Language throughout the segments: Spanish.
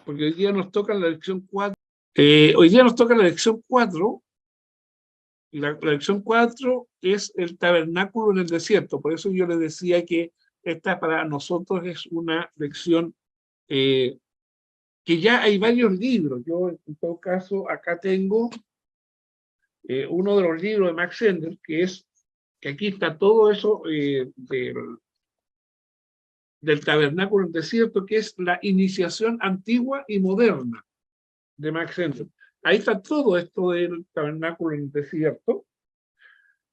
porque hoy día nos toca la lección 4. Hoy día nos toca la lección 4, y la lección 4 es el tabernáculo en el desierto. Por eso yo les decía que esta para nosotros es una lección que ya hay varios libros. Yo, en todo caso, acá tengo uno de los libros de Max Sender, que aquí está todo eso del tabernáculo en el desierto, que es la iniciación antigua y moderna de Max Sender. Ahí está todo esto del tabernáculo en el desierto.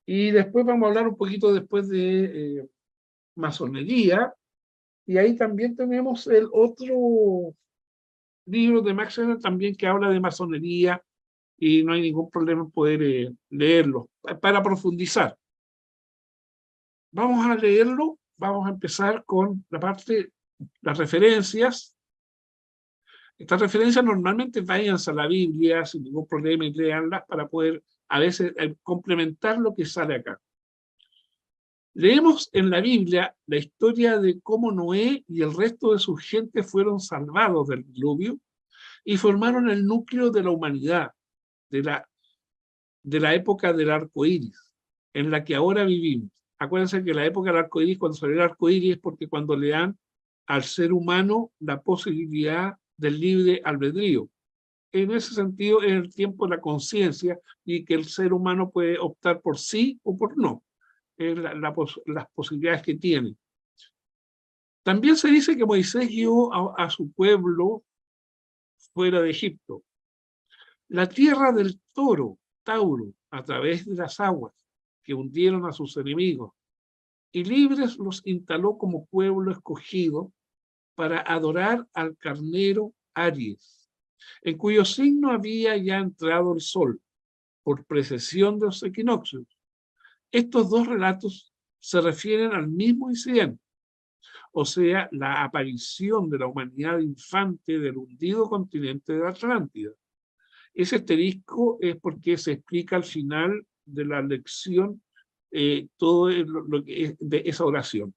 Y después vamos a hablar un poquito después de masonería. Y ahí también tenemos el otro libro de Max Sender también que habla de masonería, y no hay ningún problema en poder leerlo para profundizar. Vamos a leerlo, vamos a empezar con la parte, las referencias. Estas referencias normalmente váyanse a la Biblia sin ningún problema y leanlas para poder a veces complementar lo que sale acá. Leemos en la Biblia la historia de cómo Noé y el resto de su gente fueron salvados del diluvio y formaron el núcleo de la humanidad, de la época del arco iris, en la que ahora vivimos. Acuérdense que la época del arco iris, cuando salió el arco iris, es porque cuando le dan al ser humano la posibilidad del libre albedrío. En ese sentido, es el tiempo de la conciencia y que el ser humano puede optar por sí o por no. Las posibilidades que tiene. También se dice que Moisés guió a su pueblo fuera de Egipto. La tierra del toro, Tauro, a través de las aguas que hundieron a sus enemigos, y libres los instaló como pueblo escogido para adorar al carnero Aries, en cuyo signo había ya entrado el sol, por precesión de los equinoccios. Estos dos relatos se refieren al mismo incidente, o sea, la aparición de la humanidad infante del hundido continente de Atlántida. Ese asterisco es porque se explica al final de la lección todo lo que es de esa oración.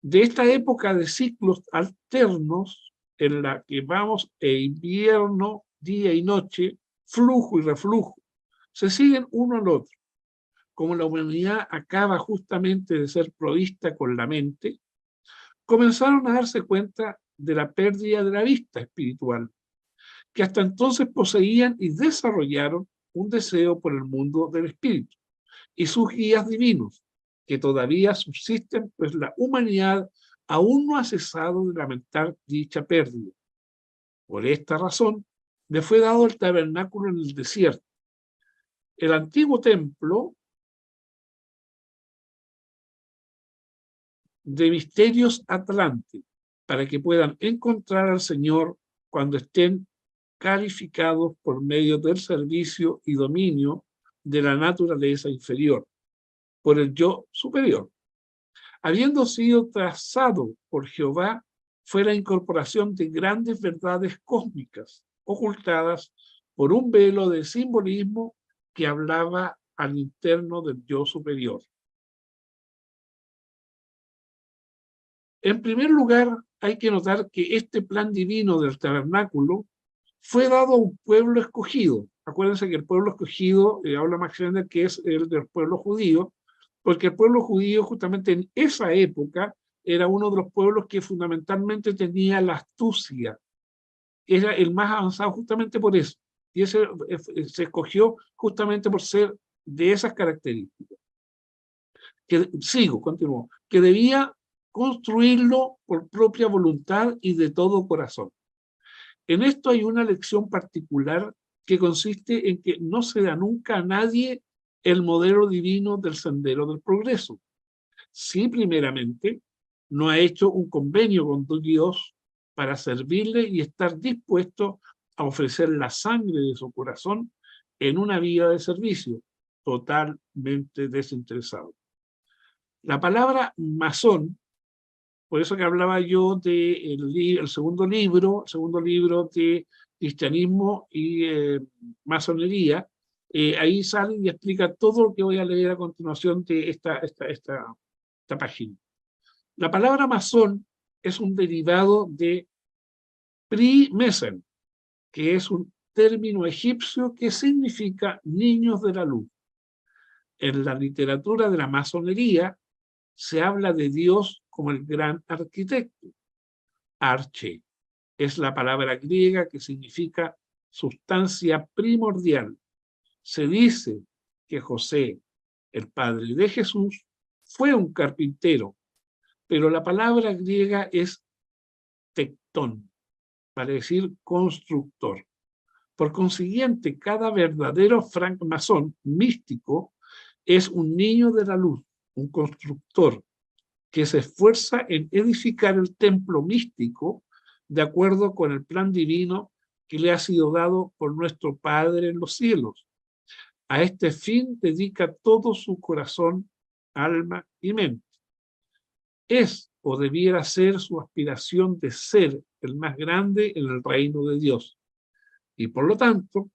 De esta época de ciclos alternos en la que vamos invierno, día y noche, flujo y reflujo, se siguen uno al otro. Como la humanidad acaba justamente de ser provista con la mente, comenzaron a darse cuenta de la pérdida de la vista espiritual, que hasta entonces poseían y desarrollaron un deseo por el mundo del espíritu y sus guías divinos, que todavía subsisten, pues la humanidad aún no ha cesado de lamentar dicha pérdida. Por esta razón, le fue dado el tabernáculo en el desierto. El antiguo templo de misterios Atlante, para que puedan encontrar al Señor cuando estén calificados por medio del servicio y dominio de la naturaleza inferior, por el yo superior. Habiendo sido trazado por Jehová, fue la incorporación de grandes verdades cósmicas, ocultadas por un velo de simbolismo que hablaba al interno del yo superior. En primer lugar, hay que notar que este plan divino del tabernáculo fue dado a un pueblo escogido. Acuérdense que el pueblo escogido, habla Max Sender, que es el del pueblo judío, porque el pueblo judío justamente en esa época era uno de los pueblos que fundamentalmente tenía la astucia. Era el más avanzado justamente por eso. Y ese se escogió justamente por ser de esas características. Continúo. Que debía construirlo por propia voluntad y de todo corazón. En esto hay una lección particular que consiste en que no se da nunca a nadie el modelo divino del sendero del progreso. Sí, primeramente, no ha hecho un convenio con Dios para servirle y estar dispuesto a ofrecer la sangre de su corazón en una vida de servicio, totalmente desinteresado. La palabra masón, por eso que hablaba yo del segundo libro de cristianismo y masonería, ahí sale y explica todo lo que voy a leer a continuación de esta página. La palabra masón es un derivado de Pri Mesen, que es un término egipcio que significa niños de la luz. En la literatura de la masonería se habla de Dios como el gran arquitecto. Arche es la palabra griega que significa sustancia primordial. Se dice que José, el padre de Jesús, fue un carpintero, pero la palabra griega es tectón, para decir constructor. Por consiguiente, cada verdadero francmasón místico es un niño de la luz, un constructor, que se esfuerza en edificar el templo místico de acuerdo con el plan divino que le ha sido dado por nuestro Padre en los cielos. A este fin dedica todo su corazón, alma y mente. Es o debiera ser su aspiración de ser el más grande en el reino de Dios. Y por lo tanto,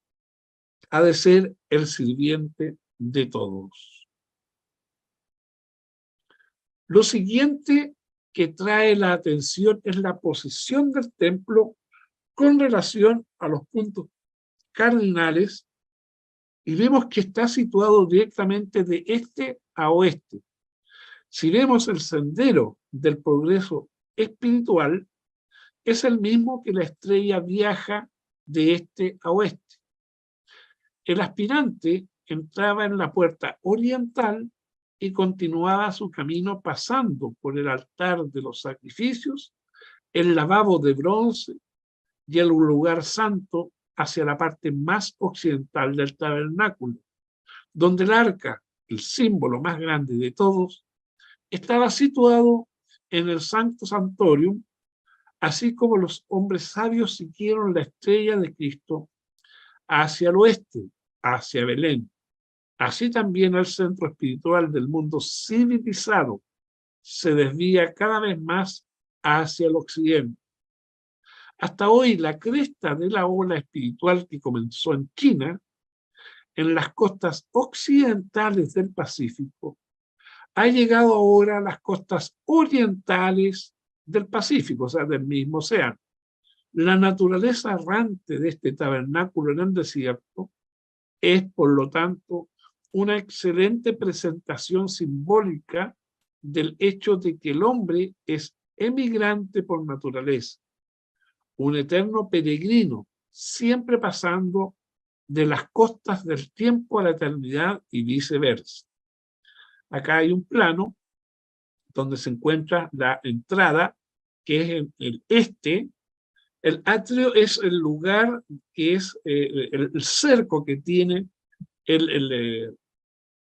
ha de ser el sirviente de todos. Lo siguiente que trae la atención es la posición del templo con relación a los puntos cardinales, y vemos que está situado directamente de este a oeste. Si vemos el sendero del progreso espiritual, es el mismo que la estrella viaja de este a oeste. El aspirante entraba en la puerta oriental y continuaba su camino pasando por el altar de los sacrificios, el lavabo de bronce y el lugar santo hacia la parte más occidental del tabernáculo, donde el arca, el símbolo más grande de todos, estaba situado en el Sancto Santorium, así como los hombres sabios siguieron la estrella de Cristo hacia el oeste, hacia Belén. Así también el centro espiritual del mundo civilizado se desvía cada vez más hacia el occidente. Hasta hoy, la cresta de la ola espiritual que comenzó en China, en las costas occidentales del Pacífico, ha llegado ahora a las costas orientales del Pacífico, o sea, del mismo océano. La naturaleza errante de este tabernáculo en el desierto es, por lo tanto, una excelente presentación simbólica del hecho de que el hombre es emigrante por naturaleza, un eterno peregrino, siempre pasando de las costas del tiempo a la eternidad y viceversa. Acá hay un plano donde se encuentra la entrada, que es en el este. El atrio es el lugar que es el cerco que tiene en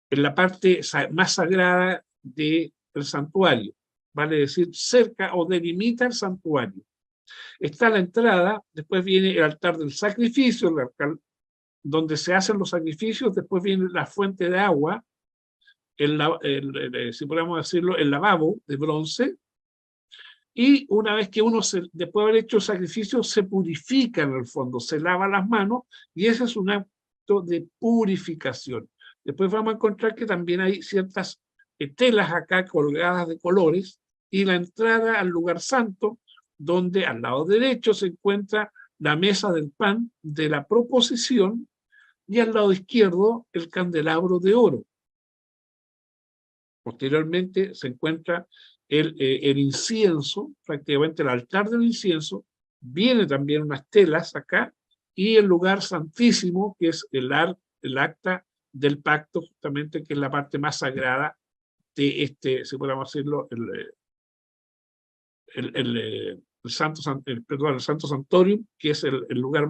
la parte más sagrada del santuario, vale decir, cerca o delimita el santuario. Está la entrada, después viene el altar del sacrificio, el altar donde se hacen los sacrificios, después viene la fuente de agua, si podemos decirlo, el lavabo de bronce, y una vez que uno, después de haber hecho el sacrificio, se purifica en el fondo, se lava las manos, y ese es un acto de purificación. Después vamos a encontrar que también hay ciertas telas acá colgadas de colores, y la entrada al lugar santo, donde al lado derecho se encuentra la mesa del pan de la proposición, y al lado izquierdo el candelabro de oro. Posteriormente se encuentra el incienso, prácticamente el altar del incienso, viene también unas telas acá, y el lugar santísimo, que es el acta del pacto, justamente, que es la parte más sagrada de este, si podemos decirlo, el Santo Santorium, que es el lugar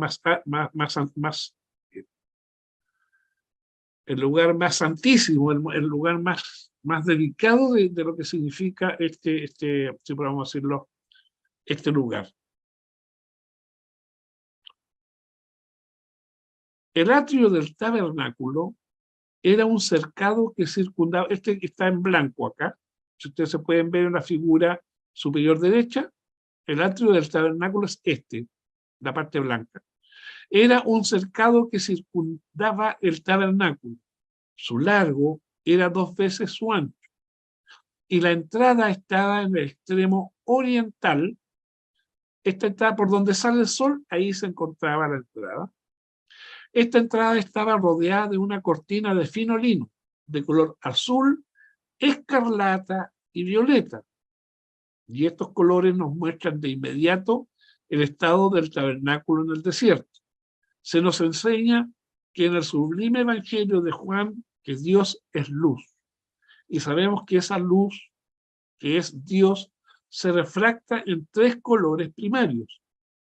el lugar más santísimo, el lugar más delicado de lo que significa si podemos decirlo, este lugar. El atrio del tabernáculo era un cercado que circundaba, este está en blanco acá, si ustedes se pueden ver en la figura superior derecha, el atrio del tabernáculo es la parte blanca. Era un cercado que circundaba el tabernáculo. Su largo era 2 veces su ancho, y la entrada estaba en el extremo oriental, Esta entrada, por donde sale el sol, ahí se encontraba la entrada. Esta entrada estaba rodeada de una cortina de fino lino, de color azul, escarlata y violeta. Y estos colores nos muestran de inmediato el estado del tabernáculo en el desierto. Se nos enseña que en el sublime evangelio de Juan, que Dios es luz. Y sabemos que esa luz, que es Dios, se refracta en tres colores primarios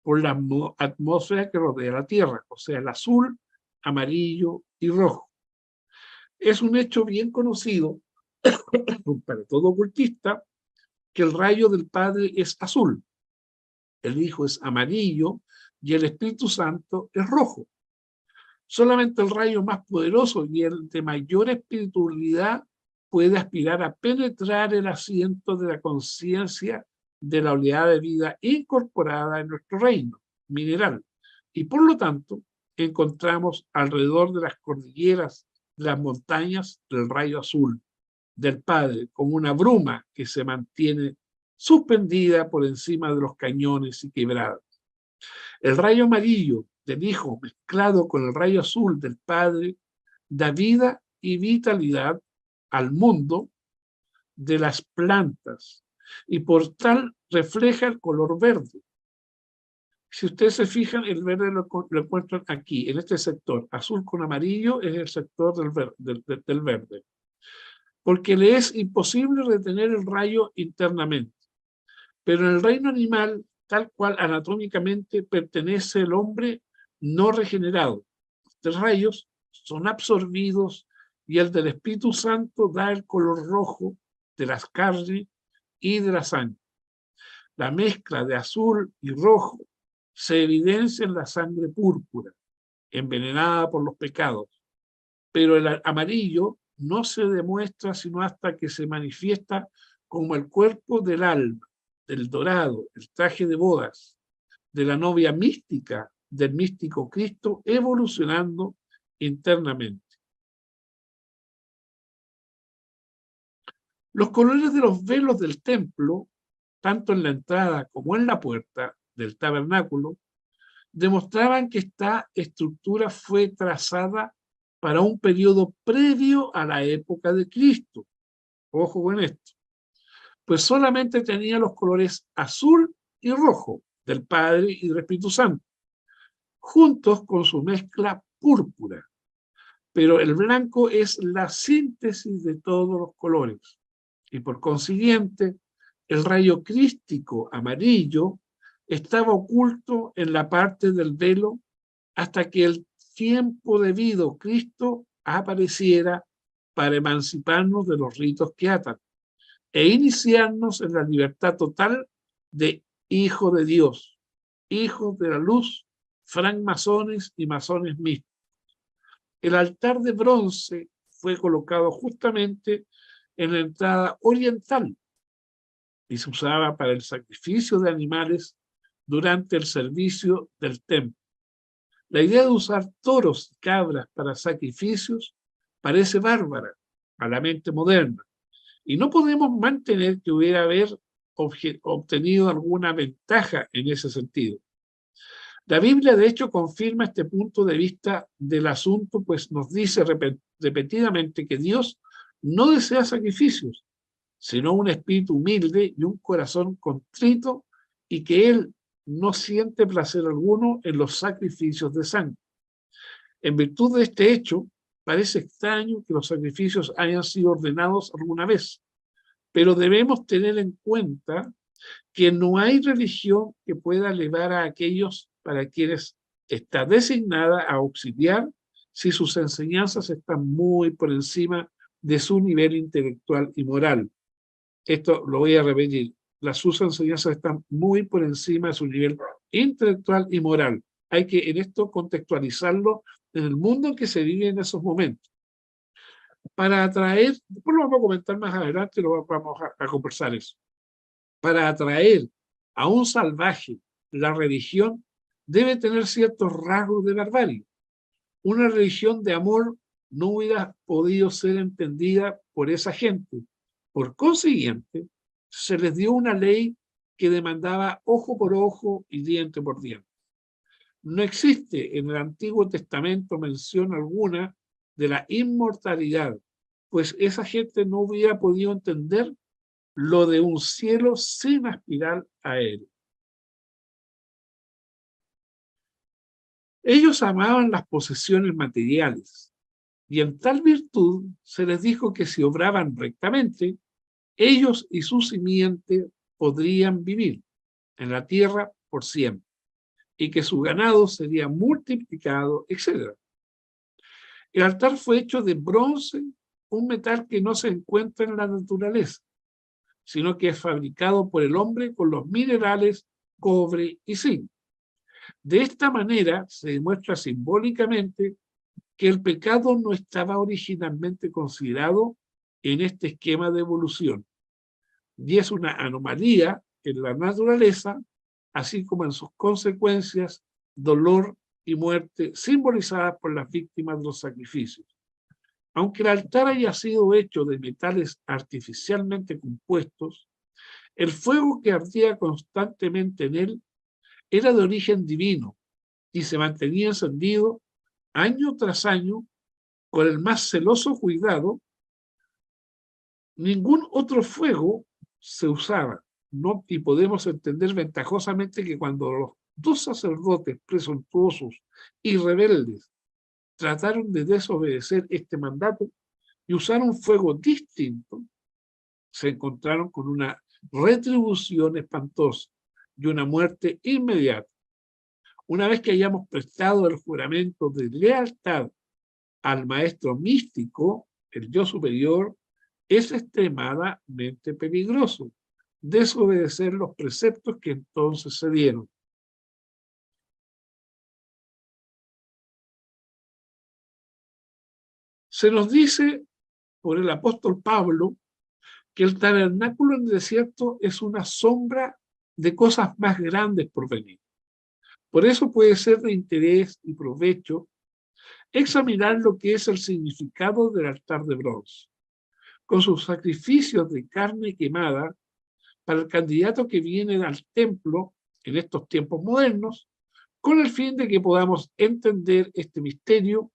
por la atmósfera que rodea la Tierra, o sea, el azul, amarillo y rojo. Es un hecho bien conocido para todo ocultista que el rayo del Padre es azul, el Hijo es amarillo y el Espíritu Santo es rojo. Solamente el rayo más poderoso y el de mayor espiritualidad puede aspirar a penetrar el asiento de la conciencia de la oleada de vida incorporada en nuestro reino mineral. Y por lo tanto, encontramos alrededor de las cordilleras, de las montañas, del rayo azul del Padre, como una bruma que se mantiene suspendida por encima de los cañones y quebradas. El rayo amarillo del Hijo mezclado con el rayo azul del Padre da vida y vitalidad al mundo de las plantas y por tal refleja el color verde. Si ustedes se fijan, el verde lo encuentran aquí, en este sector. Azul con amarillo es el sector del verde. Porque le es imposible retener el rayo internamente. Pero en el reino animal, tal cual anatómicamente pertenece el hombre no regenerado. Los rayos son absorbidos y el del Espíritu Santo da el color rojo de las carnes y de la sangre. La mezcla de azul y rojo se evidencia en la sangre púrpura, envenenada por los pecados, pero el amarillo no se demuestra sino hasta que se manifiesta como el cuerpo del alma, del dorado, el traje de bodas, de la novia mística, del místico Cristo, evolucionando internamente. Los colores de los velos del templo, tanto en la entrada como en la puerta del tabernáculo, demostraban que esta estructura fue trazada para un periodo previo a la época de Cristo. Ojo con esto. Pues solamente tenía los colores azul y rojo del Padre y del Espíritu Santo, juntos con su mezcla púrpura. Pero el blanco es la síntesis de todos los colores. Y por consiguiente, el rayo crístico amarillo estaba oculto en la parte del velo hasta que el tiempo debido Cristo apareciera para emanciparnos de los ritos que atan e iniciarnos en la libertad total de hijo de Dios, hijos de la luz, francmasones y masones místicos. El altar de bronce fue colocado justamente en la entrada oriental y se usaba para el sacrificio de animales durante el servicio del templo. La idea de usar toros y cabras para sacrificios parece bárbara a la mente moderna y no podemos mantener que hubiera haber obtenido alguna ventaja en ese sentido. La Biblia, de hecho, confirma este punto de vista del asunto, pues nos dice repetidamente que Dios no desea sacrificios, sino un espíritu humilde y un corazón contrito, y que Él no siente placer alguno en los sacrificios de sangre. En virtud de este hecho, parece extraño que los sacrificios hayan sido ordenados alguna vez, pero debemos tener en cuenta que no hay religión que pueda elevar a aquellos para quienes está designada a auxiliar si sus enseñanzas están muy por encima de su nivel intelectual y moral. Esto lo voy a repetir. Sus enseñanzas están muy por encima de su nivel intelectual y moral. Hay que en esto contextualizarlo en el mundo en que se vive en esos momentos. Para atraer, después lo vamos a comentar más adelante, lo vamos a conversar eso. Para atraer a un salvaje, la religión debe tener ciertos rasgos de barbarie. Una religión de amor no hubiera podido ser entendida por esa gente. Por consiguiente, se les dio una ley que demandaba ojo por ojo y diente por diente. No existe en el Antiguo Testamento mención alguna de la inmortalidad, pues esa gente no hubiera podido entender lo de un cielo sin aspirar a él. Ellos amaban las posesiones materiales, y en tal virtud se les dijo que si obraban rectamente, ellos y su simiente podrían vivir en la tierra por siempre, y que su ganado sería multiplicado, etc. El altar fue hecho de bronce, un metal que no se encuentra en la naturaleza, sino que es fabricado por el hombre con los minerales cobre y zinc. De esta manera se demuestra simbólicamente que el pecado no estaba originalmente considerado en este esquema de evolución, y es una anomalía en la naturaleza, así como en sus consecuencias, dolor y muerte simbolizadas por las víctimas de los sacrificios. Aunque el altar haya sido hecho de metales artificialmente compuestos, el fuego que ardía constantemente en él era de origen divino y se mantenía encendido año tras año con el más celoso cuidado. Ningún otro fuego se usaba, ¿no? Y podemos entender ventajosamente que cuando los dos sacerdotes presuntuosos y rebeldes trataron de desobedecer este mandato y usar un fuego distinto, se encontraron con una retribución espantosa y una muerte inmediata. Una vez que hayamos prestado el juramento de lealtad al maestro místico, el yo superior, es extremadamente peligroso desobedecer los preceptos que entonces se dieron. Se nos dice por el apóstol Pablo que el tabernáculo en el desierto es una sombra de cosas más grandes por venir. Por eso puede ser de interés y provecho examinar lo que es el significado del altar de bronce, con sus sacrificios de carne quemada para el candidato que viene al templo en estos tiempos modernos, con el fin de que podamos entender este misterio.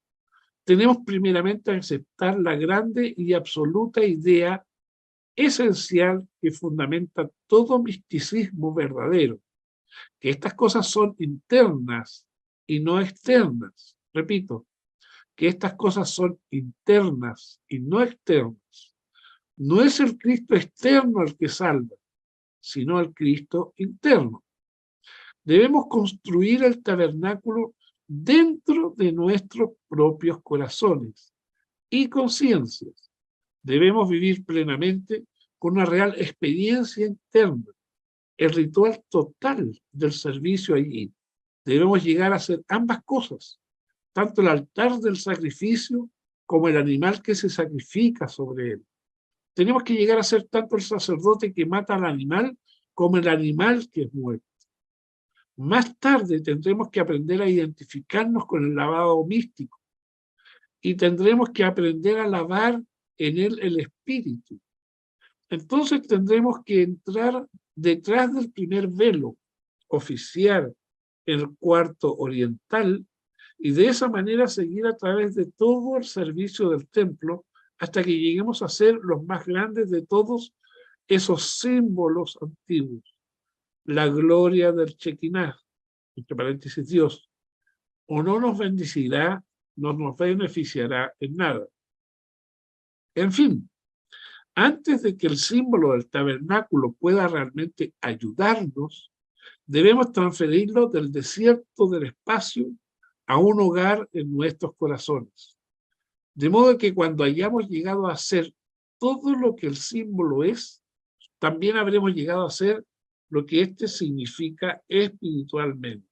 Tenemos primeramente que aceptar la grande y absoluta idea esencial que fundamenta todo misticismo verdadero, que estas cosas son internas y no externas. Repito, que estas cosas son internas y no externas. No es el Cristo externo el que salva, sino el Cristo interno. Debemos construir el tabernáculo dentro de nuestros propios corazones y conciencias. Debemos vivir plenamente con una real experiencia interna, el ritual total del servicio allí. Debemos llegar a hacer ambas cosas, tanto el altar del sacrificio como el animal que se sacrifica sobre él. Tenemos que llegar a ser tanto el sacerdote que mata al animal como el animal que es muerto. Más tarde tendremos que aprender a identificarnos con el lavado místico y tendremos que aprender a lavar en él el espíritu. Entonces tendremos que entrar detrás del primer velo, oficiar el cuarto oriental y de esa manera seguir a través de todo el servicio del templo hasta que lleguemos a ser los más grandes de todos esos símbolos antiguos. La gloria del Shekinah, entre paréntesis Dios, o no nos bendecirá, no nos beneficiará en nada. En fin, antes de que el símbolo del tabernáculo pueda realmente ayudarnos, debemos transferirlo del desierto del espacio a un hogar en nuestros corazones. De modo que cuando hayamos llegado a ser todo lo que el símbolo es, también habremos llegado a ser lo que éste significa espiritualmente.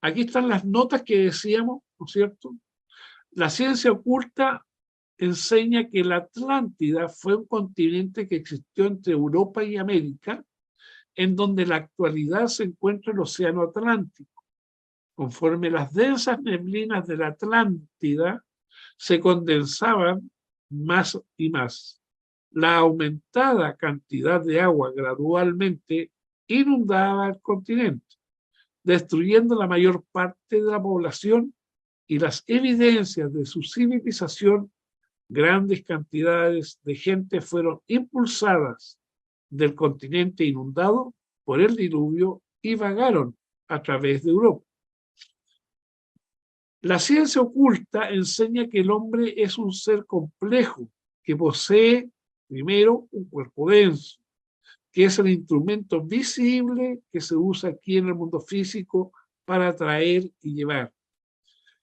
Aquí están las notas que decíamos, ¿no es cierto? La ciencia oculta enseña que la Atlántida fue un continente que existió entre Europa y América, en donde en la actualidad se encuentra el Océano Atlántico. Conforme las densas neblinas de la Atlántida se condensaban más y más, La aumentada cantidad de agua gradualmente inundaba el continente, destruyendo la mayor parte de la población y las evidencias de su civilización. Grandes cantidades de gente fueron impulsadas del continente inundado por el diluvio y vagaron a través de Europa. La ciencia oculta enseña que el hombre es un ser complejo que posee, primero, un cuerpo denso, que es el instrumento visible que se usa aquí en el mundo físico para traer y llevar.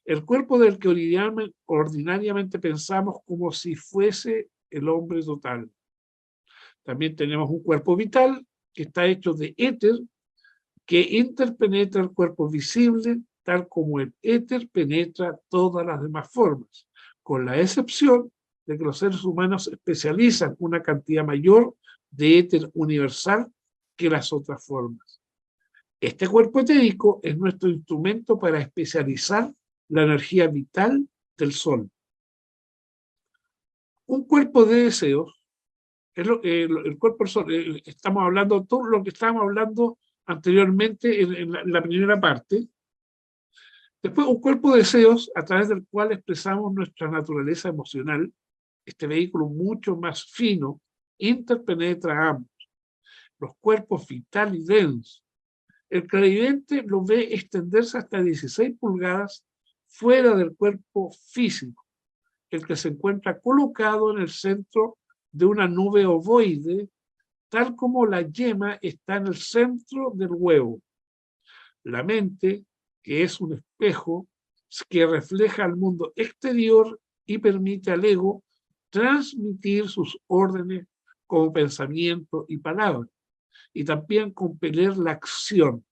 El cuerpo del que ordinariamente pensamos como si fuese el hombre total. También tenemos un cuerpo vital que está hecho de éter, que interpenetra el cuerpo visible, tal como el éter penetra todas las demás formas, con la excepción de que los seres humanos especializan una cantidad mayor de éter universal que las otras formas. Este cuerpo etérico es nuestro instrumento para especializar la energía vital del sol. Un cuerpo de deseos, el cuerpo del sol, estamos hablando todo lo que estábamos hablando anteriormente en la primera parte. Después, un cuerpo de deseos a través del cual expresamos nuestra naturaleza emocional. Este vehículo mucho más fino interpenetra ambos. Los cuerpos vital y denso. El clarividente lo ve extenderse hasta 16 pulgadas fuera del cuerpo físico, el que se encuentra colocado en el centro de una nube ovoide, tal como la yema está en el centro del huevo. La mente, que es un espejo que refleja al mundo exterior y permite al ego transmitir sus órdenes como pensamiento y palabra, y también compeler la acción.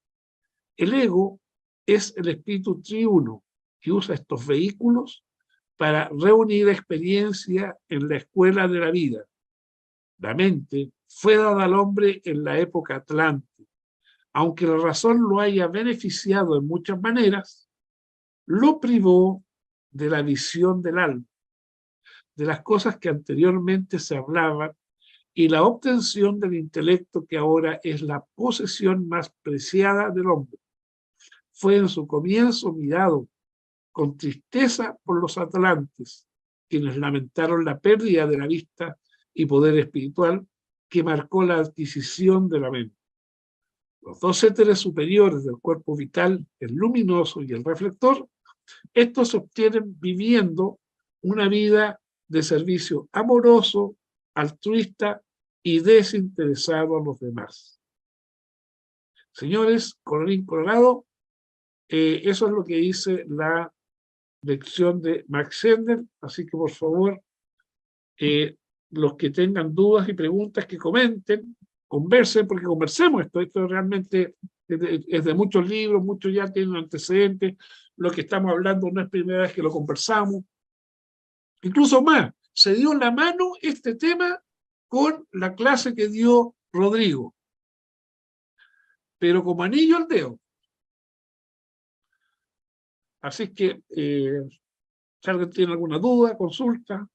El ego es el espíritu triuno que usa estos vehículos para reunir experiencia en la escuela de la vida. La mente fue dada al hombre en la época atlante. Aunque la razón lo haya beneficiado en muchas maneras, lo privó de la visión del alma, de las cosas que anteriormente se hablaban y la obtención del intelecto que ahora es la posesión más preciada del hombre. Fue en su comienzo mirado con tristeza por los atlantes, quienes lamentaron la pérdida de la vista y poder espiritual que marcó la adquisición de la mente. Los dos éteres superiores del cuerpo vital, el luminoso y el reflector, estos se obtienen viviendo una vida de servicio amoroso, altruista y desinteresado a los demás. Señores, colorín colorado, eso es lo que dice la lección de Max Sender, así que por favor, los que tengan dudas y preguntas que comenten, conversen, porque conversemos esto realmente es de muchos libros, muchos ya tienen antecedentes, lo que estamos hablando no es primera vez que lo conversamos, incluso más, se dio la mano este tema con la clase que dio Rodrigo, pero como anillo al dedo. Así que, si alguien tiene alguna duda, consulta.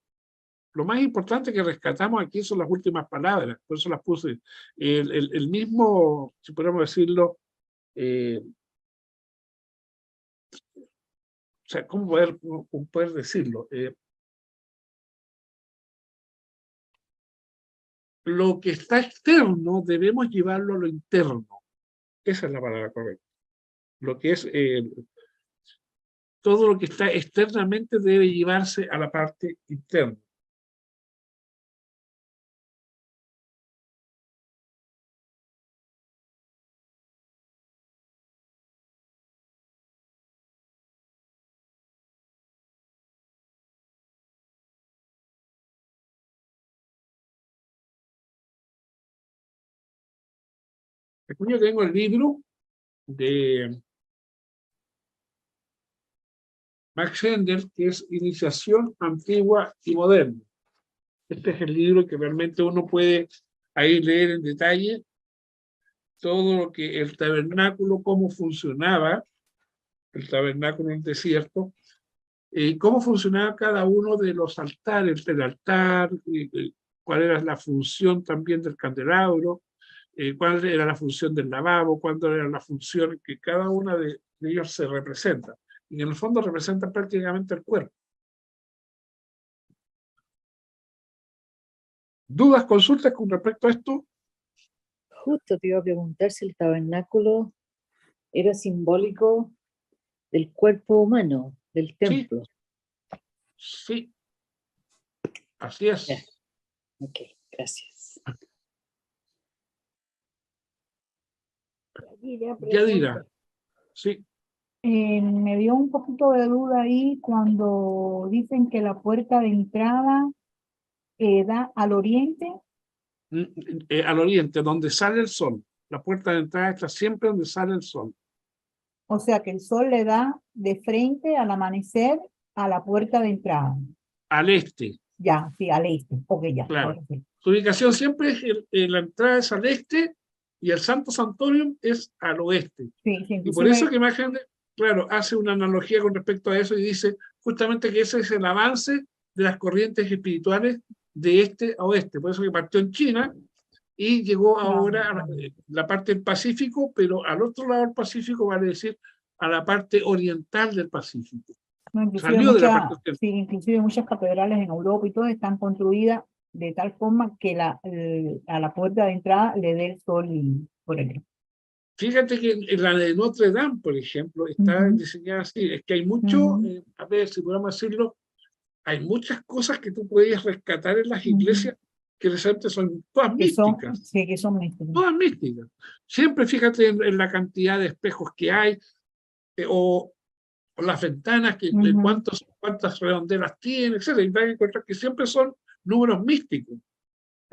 Lo más importante que rescatamos aquí son las últimas palabras, por eso las puse. El mismo, si podemos decirlo, o sea, ¿cómo poder decirlo? Lo que está externo debemos llevarlo a lo interno. Esa es la palabra correcta. Lo que es, todo lo que está externamente debe llevarse a la parte interna. Aquí yo tengo el libro de Max Sender, que es Iniciación Antigua y Moderna. Este es el libro que realmente uno puede ahí leer en detalle todo lo que el tabernáculo, cómo funcionaba el tabernáculo en el desierto, cómo funcionaba cada uno de los altares, el altar, cuál era la función también del candelabro, cuál era la función del lavabo, cuál era la función que cada una de ellos se representa. Y en el fondo representa prácticamente el cuerpo. ¿Dudas, consultas con respecto a esto? Justo te iba a preguntar si el tabernáculo era simbólico del cuerpo humano, del templo. Sí, así es. Ya. Ok, gracias. Yadira, sí. Me dio un poquito de duda ahí cuando dicen que la puerta de entrada da al oriente. Al oriente, donde sale el sol. La puerta de entrada está siempre donde sale el sol. O sea que el sol le da de frente al amanecer a la puerta de entrada. Al este. Ya, sí, al este. Ok, ya. Claro. Sí. Su ubicación siempre es, la entrada es al este y el Santo Santorum es al oeste. Sí, sí, y por eso que imagen, claro, hace una analogía con respecto a eso y dice justamente que ese es el avance de las corrientes espirituales de este a oeste. Por eso que partió en China y llegó ahora a la parte del Pacífico, pero al otro lado del Pacífico, vale decir, a la parte oriental del Pacífico. No, inclusive, Salió de la parte oriental. Sí, inclusive muchas catedrales en Europa y todo están construidas de tal forma que a la puerta de entrada le dé el sol por el. Fíjate que en la de Notre Dame, por ejemplo, está diseñada así. Es que hay mucho, a ver si podemos decirlo, hay muchas cosas que tú puedes rescatar en las iglesias que realmente son todas místicas. Sí, que son místicas. Todas místicas. Siempre fíjate en la cantidad de espejos que hay, o las ventanas, cuántas redondelas tienen, etc. Y vas a encontrar que siempre son números místicos.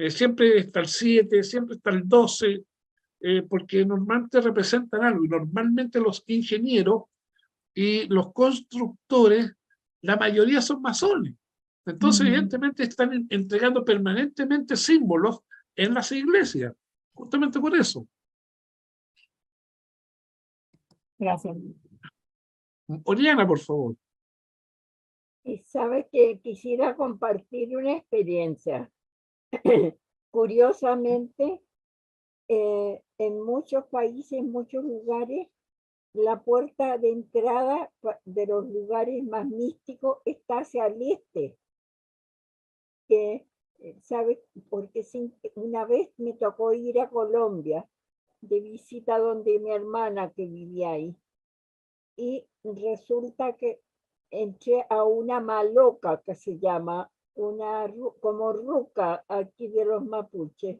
Siempre está el 7, siempre está el 12, porque normalmente representan algo. Y normalmente los ingenieros y los constructores, la mayoría son masones. Entonces, evidentemente, están entregando permanentemente símbolos en las iglesias, justamente por eso. Gracias. Oriana, por favor. Y sabe que quisiera compartir una experiencia. Curiosamente, en muchos países, en muchos lugares, la puerta de entrada de los lugares más místicos está hacia el este. ¿Sabes? Porque una vez me tocó ir a Colombia de visita donde mi hermana que vivía ahí. Y resulta que entré a una maloca que se llama, como ruca aquí de los mapuches,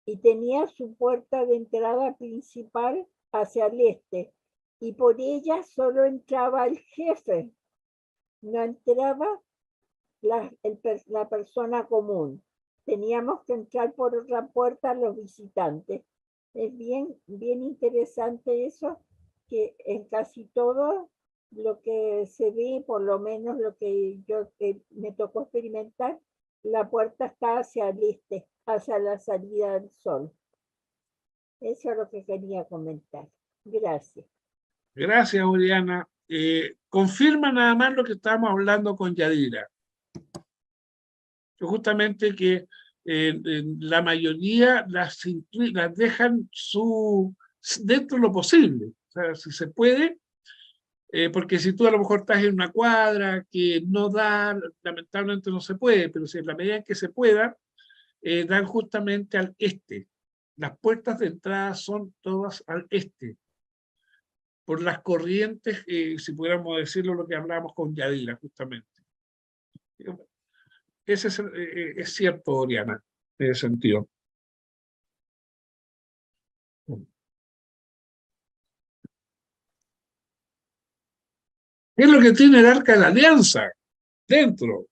y tenía su puerta de entrada principal hacia el este, y por ella solo entraba el jefe, no entraba la persona común. Teníamos que entrar por otra puerta los visitantes. Es bien interesante eso, que en casi todo lo que se ve, por lo menos lo que me tocó experimentar, la puerta está hacia el este, hacia la salida del sol. Eso es lo que quería comentar. Gracias. Gracias, Oriana. Confirma nada más lo que estábamos hablando con Yadira. Justamente que la mayoría las dejan dentro de lo posible. O sea, si se puede, porque si tú a lo mejor estás en una cuadra que no da, lamentablemente no se puede, pero si en la medida en que se pueda, dan justamente al este. Las puertas de entrada son todas al este, por las corrientes, si pudiéramos decirlo, lo que hablábamos con Yadira, justamente. Ese es cierto, Oriana, en ese sentido. ¿Qué es lo que tiene el Arca de la Alianza dentro?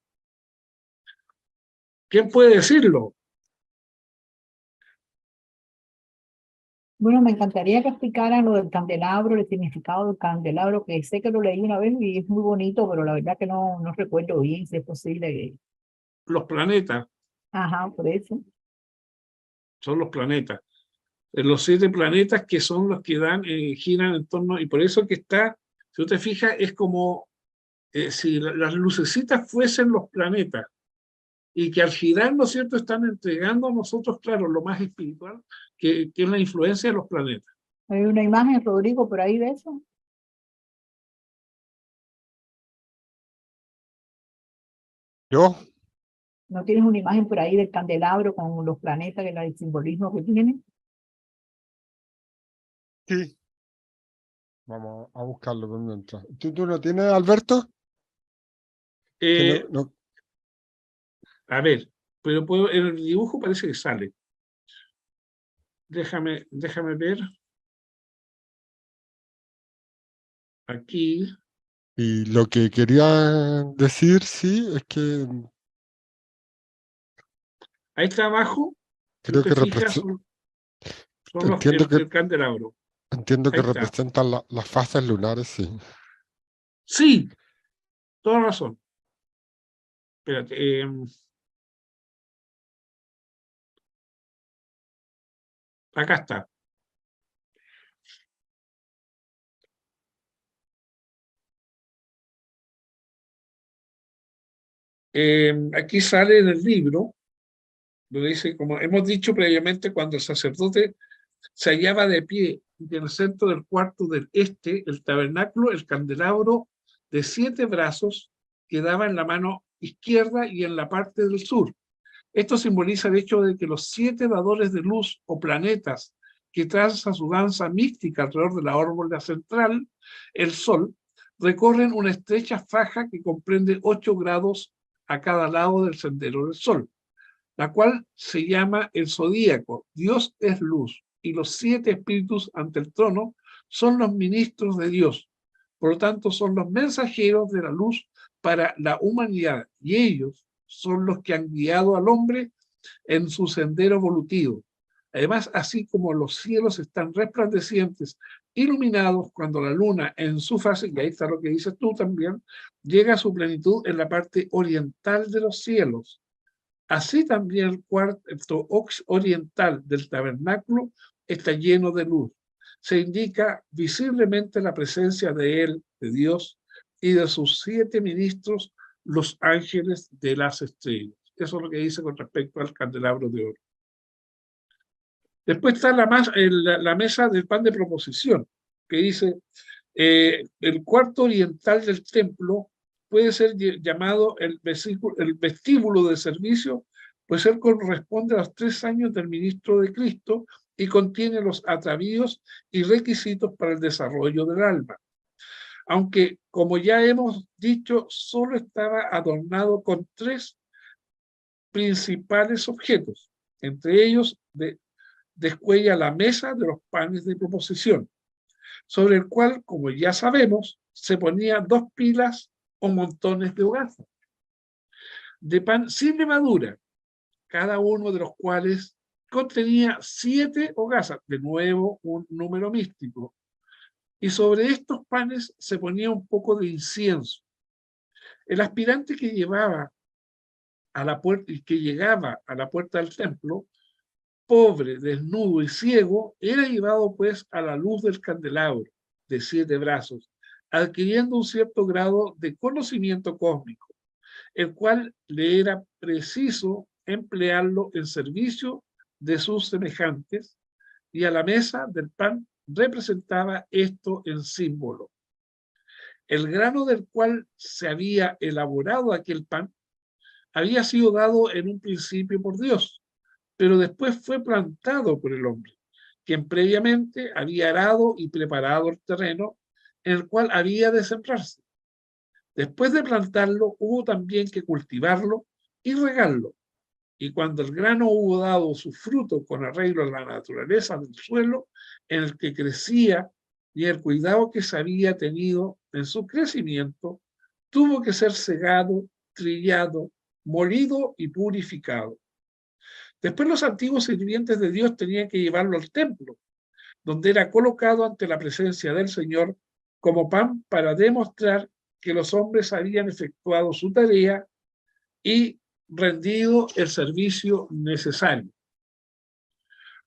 ¿Quién puede decirlo? Bueno, me encantaría que explicaran lo del candelabro, el significado del candelabro, que sé que lo leí una vez y es muy bonito, pero la verdad que no recuerdo bien si es posible. Los planetas. Ajá, por eso. Son los planetas. Los 7 planetas que son los que giran en torno, y por eso que está, si usted te fijas, es como si las lucecitas fuesen los planetas. y que al girar, ¿no es cierto?, están entregando a nosotros, claro, lo más espiritual, que es la influencia de los planetas. Hay una imagen, Rodrigo, por ahí de eso. ¿Yo? ¿No tienes una imagen por ahí del candelabro con los planetas, el simbolismo que tiene? Sí. Vamos a buscarlo por mientras. ¿Tú lo tienes, Alberto? Que Eh, A ver, pero en el dibujo parece que sale. Déjame ver. Aquí. Y lo que quería decir, sí, es que Ahí está abajo. Si creo te que fijas, son entiendo el candelabro. entiendo que Ahí está. representan las fases lunares, sí. Sí, toda razón. Espérate. Acá está. Aquí sale en el libro, lo dice, como hemos dicho previamente, cuando el sacerdote se hallaba de pie en el centro del cuarto del este, el tabernáculo, el candelabro de 7 brazos quedaba en la mano izquierda y en la parte del sur. Esto simboliza el hecho de que los 7 dadores de luz o planetas que transan su danza mística alrededor de la órbita central, el Sol, recorren una estrecha faja que comprende 8 grados a cada lado del sendero del Sol, la cual se llama el zodíaco. Dios es luz y los 7 espíritus ante el trono son los ministros de Dios. Por lo tanto, son los mensajeros de la luz para la humanidad y ellos son los que han guiado al hombre en su sendero evolutivo. Además, así como los cielos están resplandecientes, iluminados cuando la luna en su fase, y ahí está lo que dices tú también, llega a su plenitud en la parte oriental de los cielos. Así también el cuarto oriental del tabernáculo está lleno de luz. Se indica visiblemente la presencia de él, de Dios, y de sus 7 ministros, los ángeles de las estrellas. Eso es lo que dice con respecto al candelabro de oro. Después está la mesa del pan de proposición, que dice, el cuarto oriental del templo puede ser llamado el vestíbulo de servicio, pues él corresponde a los 3 años del ministro de Cristo y contiene los atavíos y requisitos para el desarrollo del alma. Aunque, como ya hemos dicho, solo estaba adornado con 3 principales objetos, entre ellos descuella la mesa de los panes de proposición, sobre el cual, como ya sabemos, se ponían 2 pilas o montones de hogazas de pan sin levadura, cada uno de los cuales contenía 7 hogazas, de nuevo un número místico, y sobre estos panes se ponía un poco de incienso. El aspirante que llegaba a la puerta del templo, pobre, desnudo y ciego, era llevado pues a la luz del candelabro de 7 brazos, adquiriendo un cierto grado de conocimiento cósmico, el cual le era preciso emplearlo en servicio de sus semejantes, y a la mesa del pan representaba esto en símbolo. El grano del cual se había elaborado aquel pan había sido dado en un principio por Dios, pero después fue plantado por el hombre, quien previamente había arado y preparado el terreno en el cual había de sembrarse. Después de plantarlo, hubo también que cultivarlo y regarlo, y cuando el grano hubo dado su fruto con arreglo a la naturaleza del suelo en el que crecía y el cuidado que se había tenido en su crecimiento, tuvo que ser segado, trillado, molido y purificado. Después los antiguos sirvientes de Dios tenían que llevarlo al templo, donde era colocado ante la presencia del Señor como pan para demostrar que los hombres habían efectuado su tarea y rendido el servicio necesario.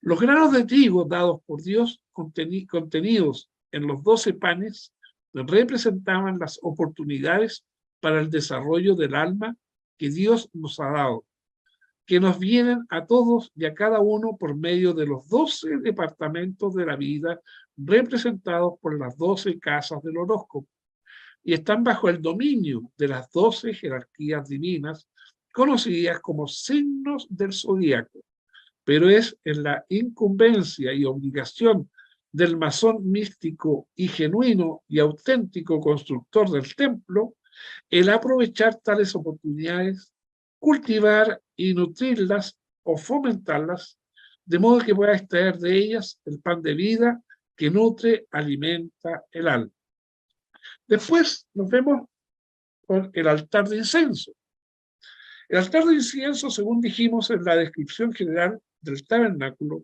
Los granos de trigo dados por Dios, contenidos en los 12 panes, representaban las oportunidades para el desarrollo del alma que Dios nos ha dado, que nos vienen a todos y a cada uno por medio de los 12 departamentos de la vida representados por las 12 casas del horóscopo, y están bajo el dominio de las 12 jerarquías divinas conocidas como signos del zodíaco. Pero es en la incumbencia y obligación del masón místico y genuino y auténtico constructor del templo el aprovechar tales oportunidades, cultivar y nutrirlas o fomentarlas, de modo que pueda extraer de ellas el pan de vida que nutre, alimenta el alma. Después nos vemos con el altar de incienso. El altar de incienso, según dijimos en la descripción general del tabernáculo,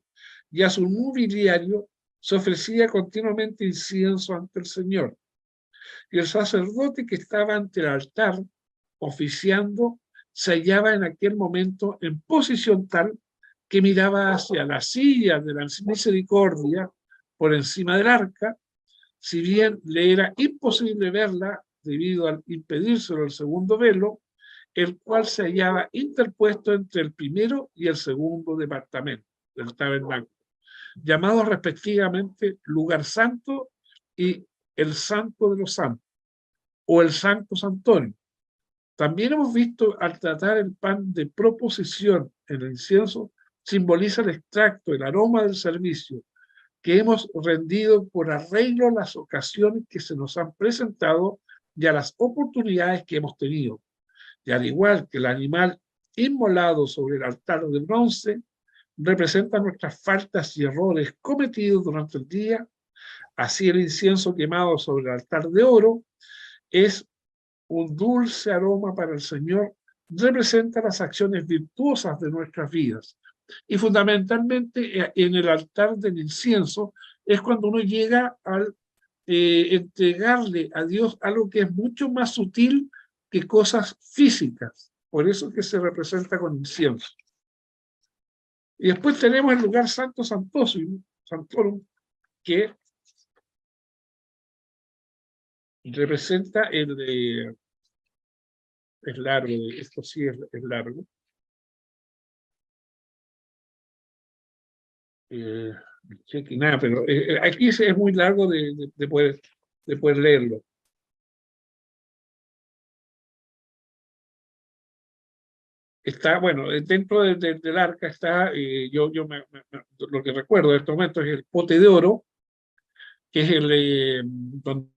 y a su mobiliario se ofrecía continuamente incienso ante el Señor. Y el sacerdote que estaba ante el altar, oficiando, se hallaba en aquel momento en posición tal que miraba hacia la silla de la misericordia por encima del arca, si bien le era imposible verla debido al impedírselo el segundo velo, el cual se hallaba interpuesto entre el primero y el segundo departamento del tabernáculo, llamados respectivamente lugar santo y el santo de los santos, o el santo santuario. También hemos visto al tratar el pan de proposición en el incienso, simboliza el extracto, el aroma del servicio que hemos rendido por arreglo a las ocasiones que se nos han presentado y a las oportunidades que hemos tenido. Y al igual que el animal inmolado sobre el altar de bronce representa nuestras faltas y errores cometidos durante el día, así el incienso quemado sobre el altar de oro es un dulce aroma para el Señor, representa las acciones virtuosas de nuestras vidas. Y fundamentalmente en el altar del incienso es cuando uno llega al entregarle a Dios algo que es mucho más sutil que cosas físicas. Por eso que se representa con incienso. Y después tenemos el lugar santo santorum, que representa el de... Es largo, esto sí es largo. Nada, pero aquí es muy largo de poder leerlo. Está, bueno, dentro del arca está, lo que recuerdo de este momento es el pote de oro, que es el donde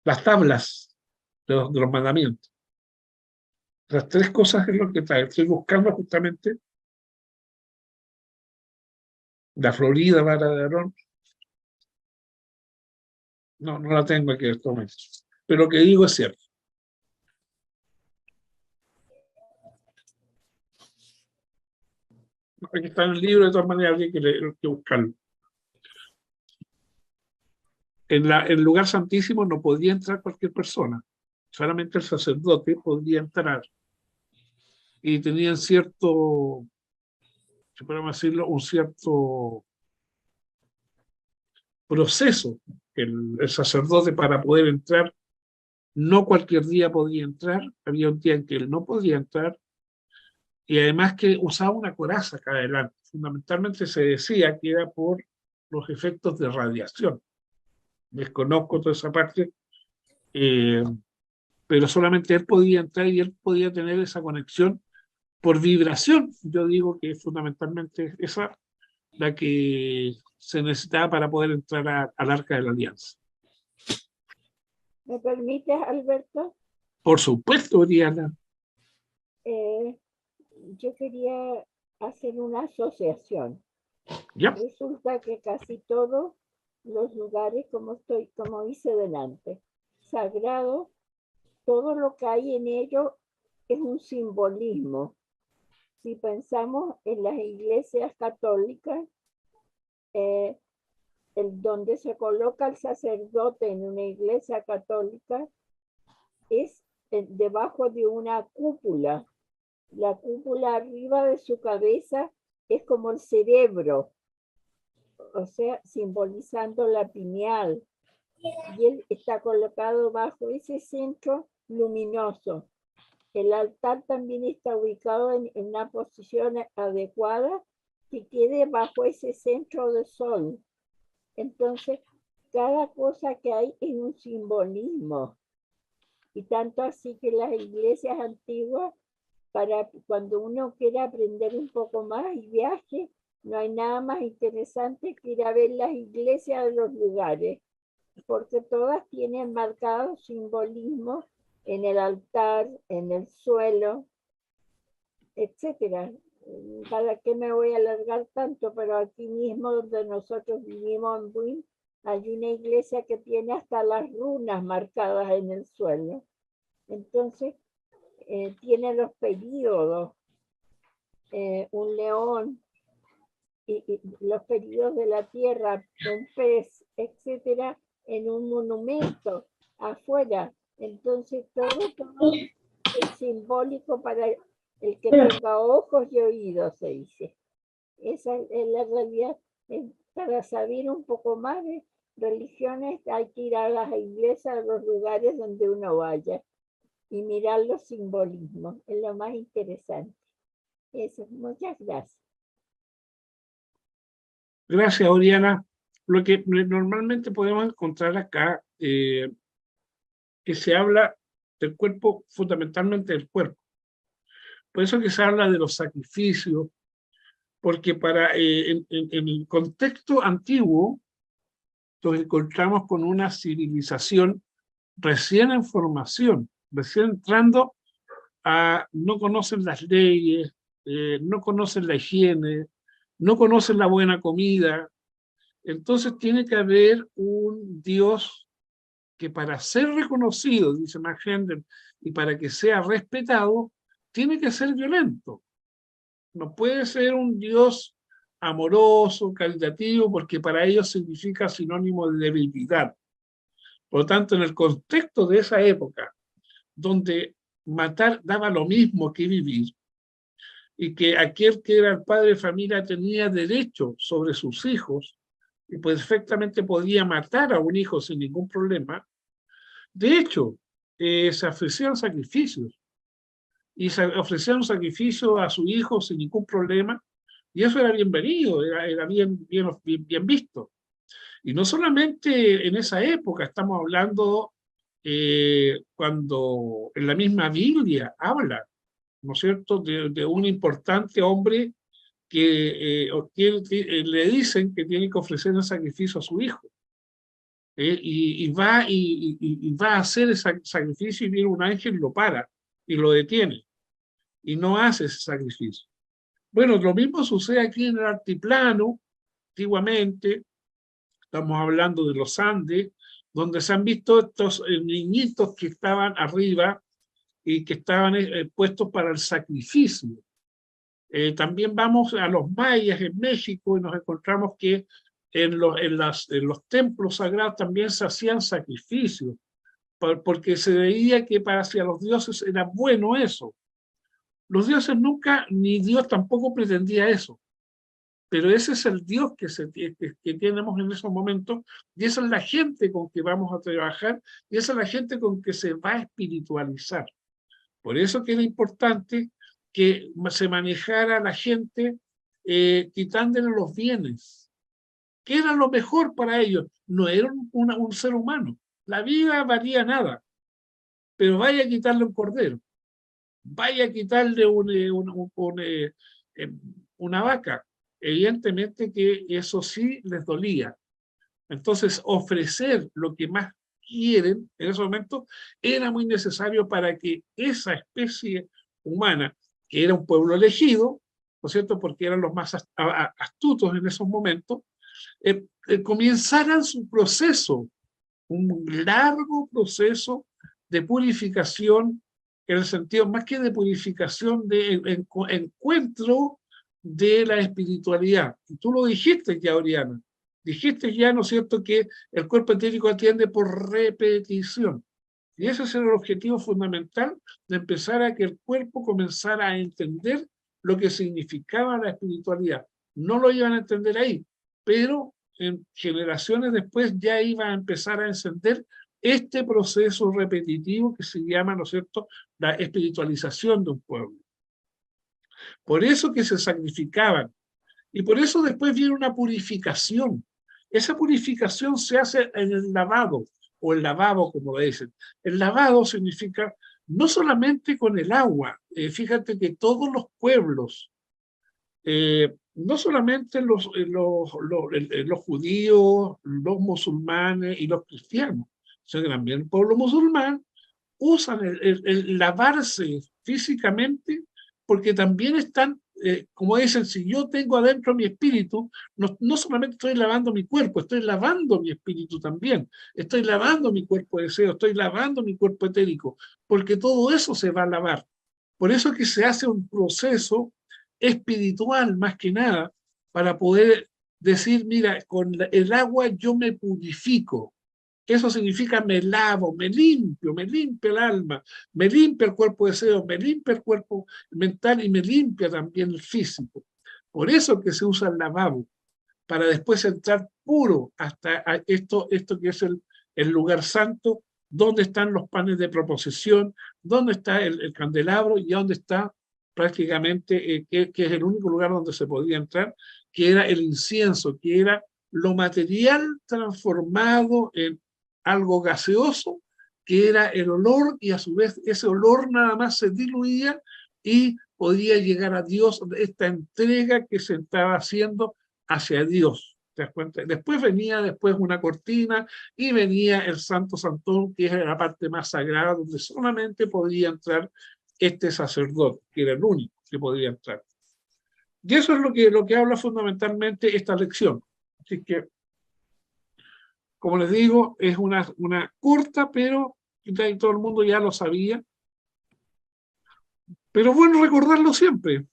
las tablas de los mandamientos. Las tres cosas es lo que trae. Estoy buscando justamente la Florida vara de Aarón. No la tengo aquí en este momento. Pero lo que digo es cierto. Aquí está en el libro, de todas maneras hay que buscarlo. En el lugar santísimo no podía entrar cualquier persona. Solamente el sacerdote podía entrar. Y tenían cierto, si podemos decirlo, un cierto proceso. El sacerdote para poder entrar, no cualquier día podía entrar. Había un día en que él no podía entrar. Y además que usaba una coraza acá adelante. Fundamentalmente se decía que era por los efectos de radiación. Desconozco toda esa parte, pero solamente él podía entrar y él podía tener esa conexión por vibración. Yo digo que fundamentalmente esa la que se necesitaba para poder entrar al Arca de la Alianza. ¿Me permites, Alberto? Por supuesto, Diana. Yo quería hacer una asociación. ¿Ya? Resulta que casi todos los lugares, como hice delante, sagrados, todo lo que hay en ello es un simbolismo. Si pensamos en las iglesias católicas, donde se coloca el sacerdote en una iglesia católica es debajo de una cúpula La cúpula arriba de su cabeza es como el cerebro, o sea, simbolizando la pineal. Y él está colocado bajo ese centro luminoso. El altar también está ubicado en una posición adecuada que quede bajo ese centro de sol. Entonces, cada cosa que hay es un simbolismo. Y tanto así que las iglesias antiguas, para cuando uno quiera aprender un poco más y viaje, no hay nada más interesante que ir a ver las iglesias de los lugares, porque todas tienen marcado simbolismo en el altar, en el suelo, etcétera. ¿Para qué me voy a alargar tanto? Pero aquí mismo donde nosotros vivimos en Buin, hay una iglesia que tiene hasta las runas marcadas en el suelo. Entonces, tiene los períodos, un león, y los períodos de la tierra, un pez, etcétera, en un monumento afuera. Entonces, todo es simbólico para el que tenga ojos y oídos, se dice. Esa es la realidad. Para saber un poco más de religiones hay que ir a las iglesias, a los lugares donde uno vaya y mirar los simbolismos. Es lo más interesante. Eso, muchas gracias. Gracias, Oriana. Lo que normalmente podemos encontrar acá, que se habla del cuerpo, fundamentalmente del cuerpo. Por eso que se habla de los sacrificios, porque en el contexto antiguo nos encontramos con una civilización recién en formación, recién entrando no conocen las leyes, no conocen la higiene, no conocen la buena comida. Entonces tiene que haber un Dios que para ser reconocido, dice Max Hendel, y para que sea respetado, tiene que ser violento. No puede ser un Dios amoroso, caritativo, porque para ellos significa sinónimo de debilidad. Por lo tanto, en el contexto de esa época, donde matar daba lo mismo que vivir, y que aquel que era el padre de familia tenía derecho sobre sus hijos, y perfectamente podía matar a un hijo sin ningún problema. De hecho, se ofrecían sacrificios, y se ofrecían sacrificios a su hijo sin ningún problema, y eso era bienvenido, era bien visto. Y no solamente en esa época, estamos hablando cuando en la misma Biblia habla, ¿no es cierto?, de un importante hombre que le dicen que tiene que ofrecer el sacrificio a su hijo. Y va a hacer ese sacrificio y viene un ángel y lo para y lo detiene y no hace ese sacrificio. Bueno, lo mismo sucede aquí en el altiplano, antiguamente, estamos hablando de los Andes, donde se han visto estos niñitos que estaban arriba y que estaban puestos para el sacrificio. También vamos a los mayas en México y nos encontramos que en los templos sagrados también se hacían sacrificios, porque se veía que hacia los dioses era bueno eso. Los dioses nunca, ni Dios tampoco pretendía eso, pero ese es el Dios que tenemos en esos momentos, y esa es la gente con que vamos a trabajar, y esa es la gente con que se va a espiritualizar. Por eso que era importante que se manejara a la gente quitándole los bienes, que era lo mejor para ellos. No era un ser humano. La vida valía nada, pero vaya a quitarle un cordero, vaya a quitarle una vaca. Evidentemente que eso sí les dolía. Entonces, ofrecer lo que más quieren en ese momento era muy necesario para que esa especie humana, que era un pueblo elegido, ¿no es cierto?, porque eran los más astutos en esos momentos, comenzaran su proceso, un largo proceso de purificación, en el sentido más que de purificación, de encuentro de la espiritualidad. Y tú lo dijiste ya, Oriana. Dijiste ya, ¿no es cierto?, que el cuerpo etérico atiende por repetición. Y ese es el objetivo fundamental de empezar a que el cuerpo comenzara a entender lo que significaba la espiritualidad. No lo iban a entender ahí, pero en generaciones después ya iba a empezar a encender este proceso repetitivo que se llama, ¿no es cierto?, la espiritualización de un pueblo. Por eso que se sacrificaban. Y por eso después viene una purificación. Esa purificación se hace en el lavado, o el lavabo, como le dicen. El lavado significa no solamente con el agua. Fíjate que todos los pueblos, no solamente los judíos, los musulmanes y los cristianos, sino que también el pueblo musulmán usan el lavarse físicamente porque también están, como dicen, si yo tengo adentro mi espíritu, no solamente estoy lavando mi cuerpo, estoy lavando mi espíritu también, estoy lavando mi cuerpo de deseo, estoy lavando mi cuerpo etérico, porque todo eso se va a lavar. Por eso es que se hace un proceso espiritual más que nada, para poder decir, mira, con el agua yo me purifico. Eso significa me lavo, me limpio el alma, me limpia el cuerpo de deseo, me limpia el cuerpo mental y me limpia también el físico. Por eso que se usa el lavabo, para después entrar puro hasta esto que es el lugar santo, donde están los panes de proposición, donde está el candelabro y donde está prácticamente, que es el único lugar donde se podía entrar, que era el incienso, que era lo material transformado en algo gaseoso, que era el olor, y a su vez ese olor nada más se diluía y podía llegar a Dios, esta entrega que se estaba haciendo hacia Dios. ¿Te das cuenta? Después venía una cortina y venía el Santo Santón, que es la parte más sagrada, donde solamente podía entrar este sacerdote, que era el único que podía entrar. Y eso es lo que habla fundamentalmente esta lección. Así que, como les digo, es una corta, pero todo el mundo ya lo sabía. Pero bueno recordarlo siempre.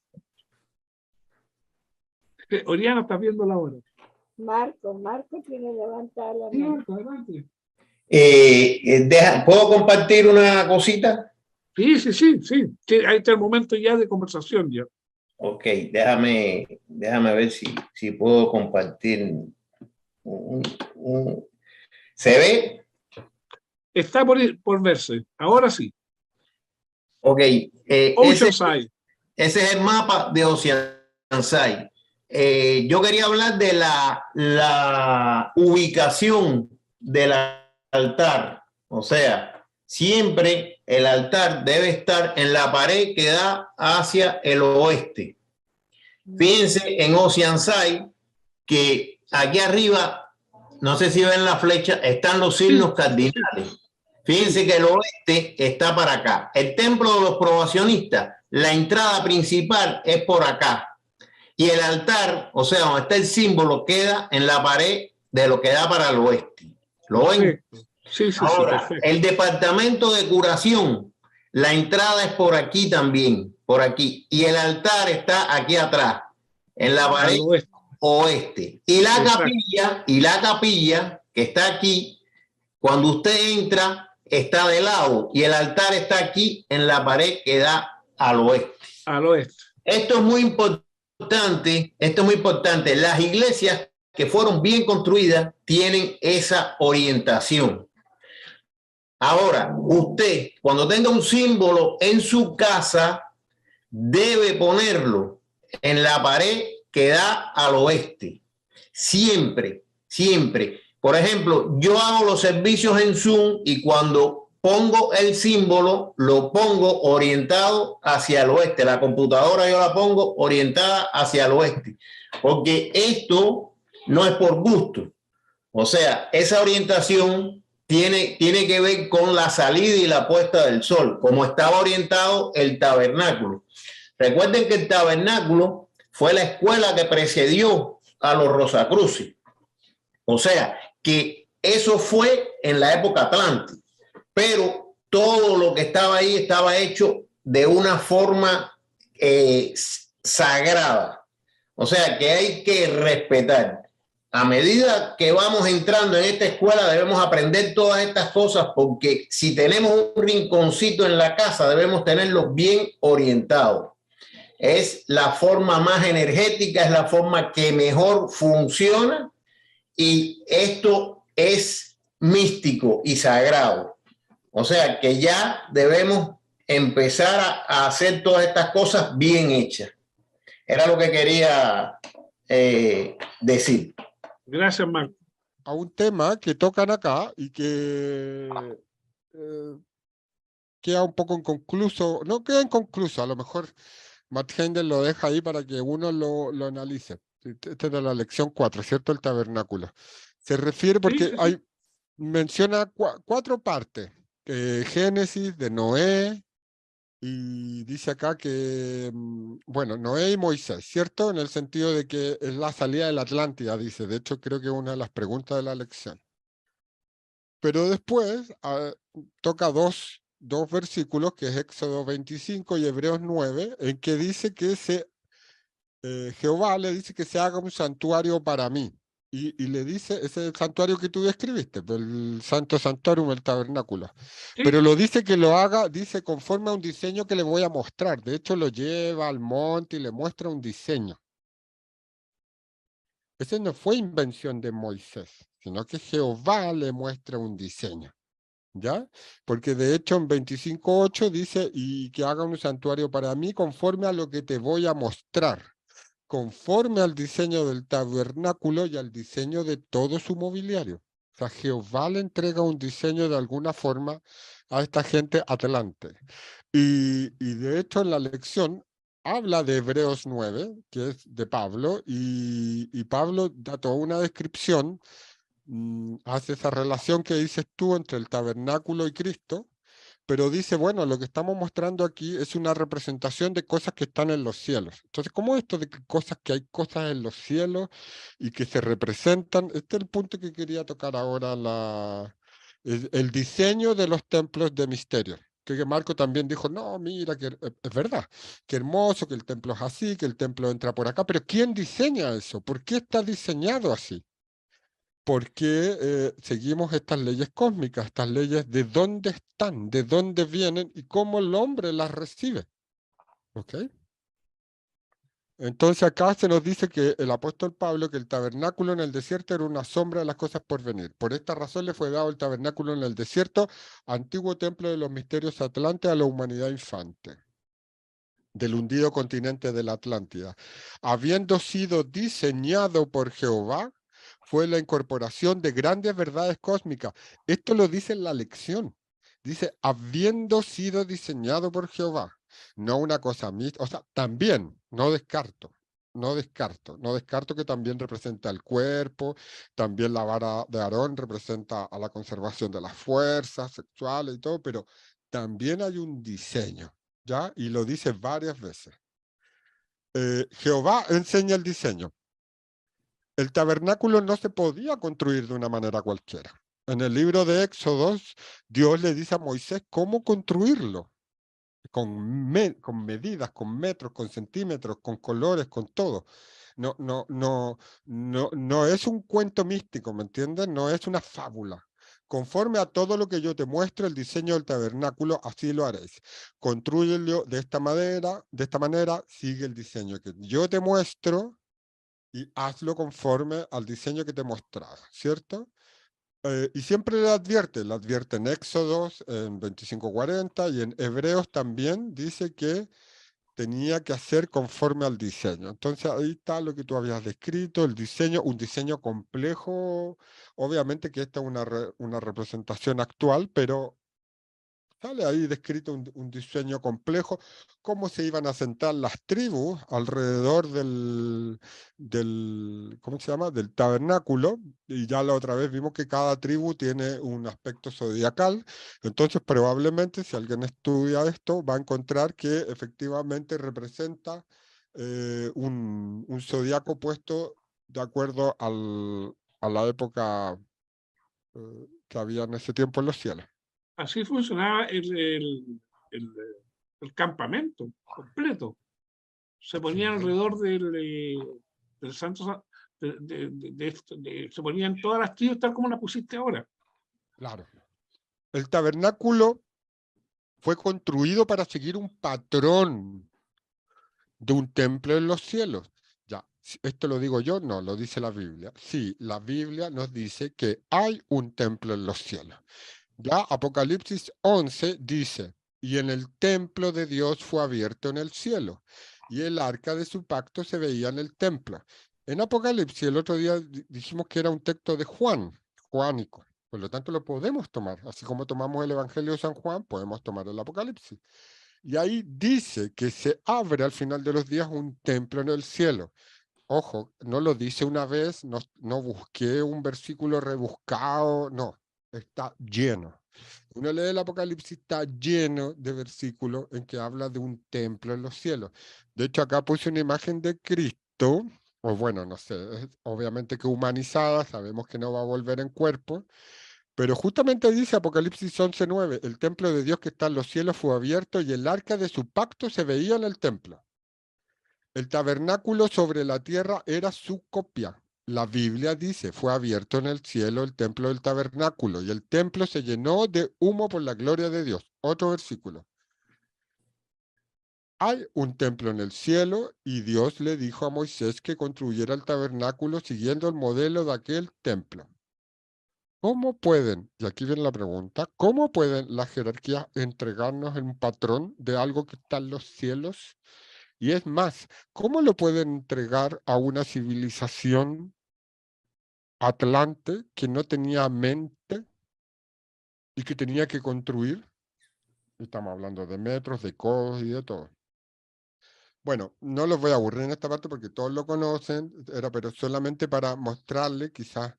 Oriana, estás viendo la hora. Marco tiene levantada la mano. Marco, adelante. ¿Puedo compartir una cosita? Sí. Ahí está el momento ya de conversación ya. Ok, déjame ver si puedo compartir. ¿Se ve? Está por verse. Ahora sí. Ok. Oceanside. Ese es el mapa de Oceanside. Yo quería hablar de la ubicación del altar. O sea, siempre el altar debe estar en la pared que da hacia el oeste. Fíjense en Oceanside que aquí arriba, no sé si ven la flecha, están los signos cardinales. Fíjense que el oeste está para acá. El templo de los probacionistas, la entrada principal es por acá. Y el altar, o sea, donde está el símbolo, queda en la pared de lo que da para el oeste. ¿Lo ven? Sí, ahora, perfecto. El departamento de curación, la entrada es por aquí también, por aquí. Y el altar está aquí atrás, en la pared oeste. Y la capilla que está aquí, cuando usted entra, está de lado. Y el altar está aquí en la pared que da al oeste. Al oeste. Esto es muy importante. Las iglesias que fueron bien construidas tienen esa orientación. Ahora, usted, cuando tenga un símbolo en su casa, debe ponerlo en la pared que da al oeste. Siempre. Por ejemplo, yo hago los servicios en Zoom y cuando pongo el símbolo, lo pongo orientado hacia el oeste. La computadora yo la pongo orientada hacia el oeste. Porque esto no es por gusto. O sea, esa orientación tiene que ver con la salida y la puesta del sol, como estaba orientado el tabernáculo. Recuerden que el tabernáculo fue la escuela que precedió a los Rosacrucis. O sea, que eso fue en la época atlántica, pero todo lo que estaba ahí estaba hecho de una forma sagrada. O sea, que hay que respetar. a medida que vamos entrando en esta escuela debemos aprender todas estas cosas, porque si tenemos un rinconcito en la casa debemos tenerlo bien orientado. Es la forma más energética, es la forma que mejor funciona, y esto es místico y sagrado. O sea que ya debemos empezar a hacer todas estas cosas bien hechas. Era lo que quería decir. Gracias, Marco. A un tema que tocan acá y que queda un poco inconcluso, no queda inconcluso, a lo mejor Matt Heindel lo deja ahí para que uno lo analice. Esta es de la lección 4, ¿cierto? El tabernáculo. Se refiere porque Sí. menciona 4 partes. Génesis, de Noé, y dice acá que, bueno, Noé y Moisés, ¿cierto? En el sentido de que es la salida de la Atlántida, dice. De hecho, creo que es una de las preguntas de la lección. Pero después toca dos versículos, que es Éxodo 25 y Hebreos 9, en que dice que Jehová le dice que se haga un santuario para mí. Y le dice, ese es el santuario que tú describiste, el Santo Santorum, el tabernáculo. Sí. Pero lo dice que lo haga, dice, conforme a un diseño que le voy a mostrar. De hecho, lo lleva al monte y le muestra un diseño. Ese no fue invención de Moisés, sino que Jehová le muestra un diseño. ¿Ya? Porque de hecho en 25:8 dice, y que haga un santuario para mí conforme a lo que te voy a mostrar, conforme al diseño del tabernáculo y al diseño de todo su mobiliario. O sea, Jehová le entrega un diseño de alguna forma a esta gente atlante. Y de hecho en la lección habla de Hebreos 9, que es de Pablo, y Pablo da toda una descripción, hace esa relación que dices tú entre el tabernáculo y Cristo, pero dice, bueno, lo que estamos mostrando aquí es una representación de cosas que están en los cielos. Entonces, ¿cómo esto de que hay cosas en los cielos y que se representan? Este es el punto que quería tocar ahora, el diseño de los templos de misterio. Que Marco también dijo, no, mira, que es verdad, qué hermoso, que el templo es así, que el templo entra por acá, pero ¿quién diseña eso? ¿Por qué está diseñado así? Porque seguimos estas leyes cósmicas, estas leyes de dónde están, de dónde vienen y cómo el hombre las recibe. ¿Ok? Entonces acá se nos dice que el apóstol Pablo, que el tabernáculo en el desierto era una sombra de las cosas por venir. Por esta razón le fue dado el tabernáculo en el desierto, antiguo templo de los misterios atlantes a la humanidad infante del hundido continente de la Atlántida. Habiendo sido diseñado por Jehová, fue la incorporación de grandes verdades cósmicas. Esto lo dice en la lección. Dice, habiendo sido diseñado por Jehová. No una cosa mixta. O sea, también, no descarto que también representa el cuerpo, también la vara de Aarón representa a la conservación de las fuerzas sexuales y todo, pero también hay un diseño, ¿ya? Y lo dice varias veces. Jehová enseña el diseño. El tabernáculo no se podía construir de una manera cualquiera. En el libro de Éxodos, Dios le dice a Moisés cómo construirlo. Con medidas, con metros, con centímetros, con colores, con todo. No es un cuento místico, ¿me entiendes? No es una fábula. Conforme a todo lo que yo te muestro, el diseño del tabernáculo, así lo haréis. Constrúyelo de esta manera, sigue el diseño que yo te muestro y hazlo conforme al diseño que te mostraba, ¿cierto? Y siempre le advierte en Éxodos, en 25:40, y en Hebreos también dice que tenía que hacer conforme al diseño. Entonces ahí está lo que tú habías descrito, el diseño, un diseño complejo. Obviamente que esta es una representación actual, pero sale ahí descrito un diseño complejo, cómo se iban a sentar las tribus alrededor ¿cómo se llama? Del tabernáculo, y ya la otra vez vimos que cada tribu tiene un aspecto zodiacal. Entonces probablemente si alguien estudia esto va a encontrar que efectivamente representa un zodiaco puesto de acuerdo a la época que había en ese tiempo en los cielos. Así funcionaba el campamento completo. Se ponían alrededor del Santo se ponían todas las tribus tal como la pusiste ahora. Claro. El tabernáculo fue construido para seguir un patrón de un templo en los cielos. Ya, ¿esto lo digo yo? No, lo dice la Biblia. Sí, la Biblia nos dice que hay un templo en los cielos. Ya, Apocalipsis 11 dice, y en el templo de Dios fue abierto en el cielo, y el arca de su pacto se veía en el templo. En Apocalipsis, el otro día dijimos que era un texto de Juan, juánico. Por lo tanto, lo podemos tomar. Así como tomamos el Evangelio de San Juan, podemos tomar el Apocalipsis. Y ahí dice que se abre al final de los días un templo en el cielo. Ojo, no lo dice una vez, no busqué un versículo rebuscado, no, está lleno. Uno lee el Apocalipsis, está lleno de versículos en que habla de un templo en los cielos. De hecho, acá puse una imagen de Cristo, o bueno, no sé, obviamente que humanizada, sabemos que no va a volver en cuerpo, pero justamente dice Apocalipsis 11:9, el templo de Dios que está en los cielos fue abierto y el arca de su pacto se veía en el templo. El tabernáculo sobre la tierra era su copia. La Biblia dice, fue abierto en el cielo el templo del tabernáculo y el templo se llenó de humo por la gloria de Dios. Otro versículo. Hay un templo en el cielo y Dios le dijo a Moisés que construyera el tabernáculo siguiendo el modelo de aquel templo. ¿Cómo pueden, y aquí viene la pregunta, cómo pueden las jerarquías entregarnos un patrón de algo que está en los cielos? Y es más, ¿cómo lo pueden entregar a una civilización atlante que no tenía mente y que tenía que construir? Estamos hablando de metros, de codos y de todo. Bueno, no los voy a aburrir en esta parte porque todos lo conocen, pero solamente para mostrarle quizás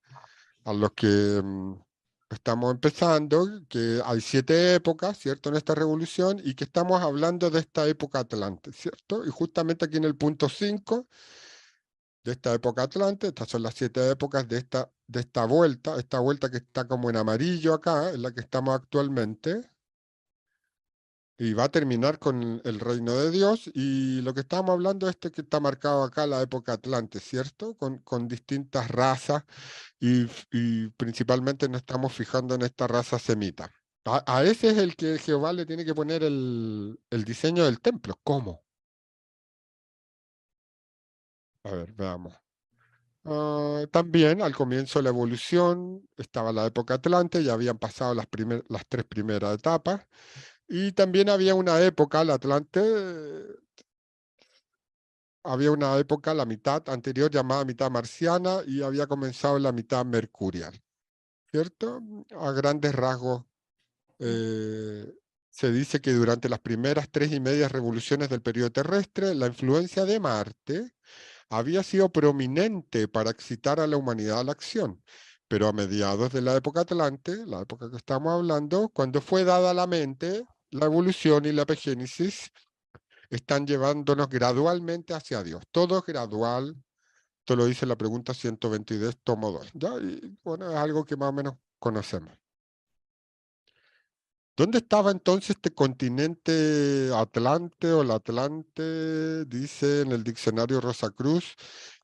a los que estamos empezando, que hay 7 épocas, ¿cierto?, en esta revolución y que estamos hablando de esta época atlante, ¿cierto? Y justamente aquí en el punto 5 de esta época atlante, estas son las 7 épocas de esta vuelta que está como en amarillo acá, en la que estamos actualmente, y va a terminar con el reino de Dios, y lo que estamos hablando es que está marcado acá la época atlante, ¿cierto? Con distintas razas, y principalmente nos estamos fijando en esta raza semita. A ese es el que Jehová le tiene que poner el diseño del templo. ¿Cómo? A ver, veamos. También al comienzo de la evolución estaba la época atlante, ya habían pasado las 3 primeras etapas, y también había una época, la atlante, había una época, la mitad anterior llamada mitad marciana, y había comenzado la mitad mercurial, ¿cierto? A grandes rasgos, se dice que durante las primeras 3,5 revoluciones del periodo terrestre, la influencia de Marte había sido prominente para excitar a la humanidad a la acción, pero a mediados de la época atlante, la época que estamos hablando, cuando fue dada la mente, la evolución y la epigénesis están llevándonos gradualmente hacia Dios. Todo es gradual, esto lo dice la pregunta 122, tomo 2. ¿Ya? Y, bueno, es algo que más o menos conocemos. ¿Dónde estaba entonces este continente Atlante o la Atlante? Dice en el diccionario Rosacruz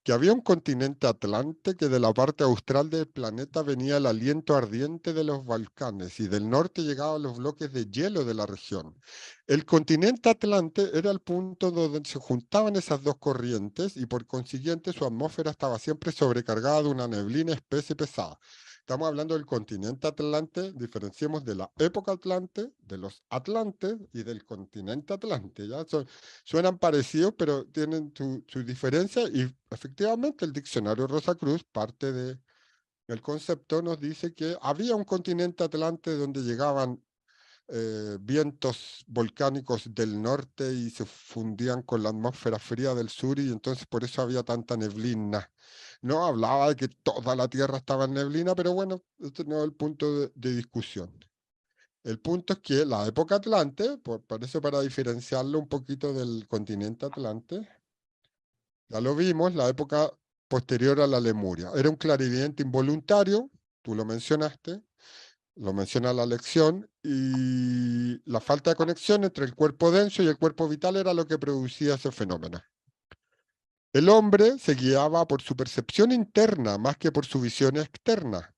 que había un continente Atlante, que de la parte austral del planeta venía el aliento ardiente de los Balcanes y del norte llegaban los bloques de hielo de la región. El continente Atlante era el punto donde se juntaban esas dos corrientes y por consiguiente su atmósfera estaba siempre sobrecargada de una neblina espesa y pesada. Estamos hablando del continente Atlante, diferenciemos de la época Atlante, de los Atlantes y del continente Atlante. ¿Ya? Suenan parecidos, pero tienen su diferencia, y efectivamente el diccionario Rosacruz, parte del concepto, nos dice que había un continente Atlante donde llegaban vientos volcánicos del norte y se fundían con la atmósfera fría del sur, y entonces por eso había tanta neblina. No hablaba de que toda la Tierra estaba en neblina, pero bueno, este no es el punto de discusión. El punto es que la época Atlante, por eso para diferenciarlo un poquito del continente Atlante, ya lo vimos, la época posterior a la Lemuria. Era un clarividente involuntario, tú lo mencionaste, lo menciona la lección, y la falta de conexión entre el cuerpo denso y el cuerpo vital era lo que producía ese fenómeno. El hombre se guiaba por su percepción interna más que por su visión externa.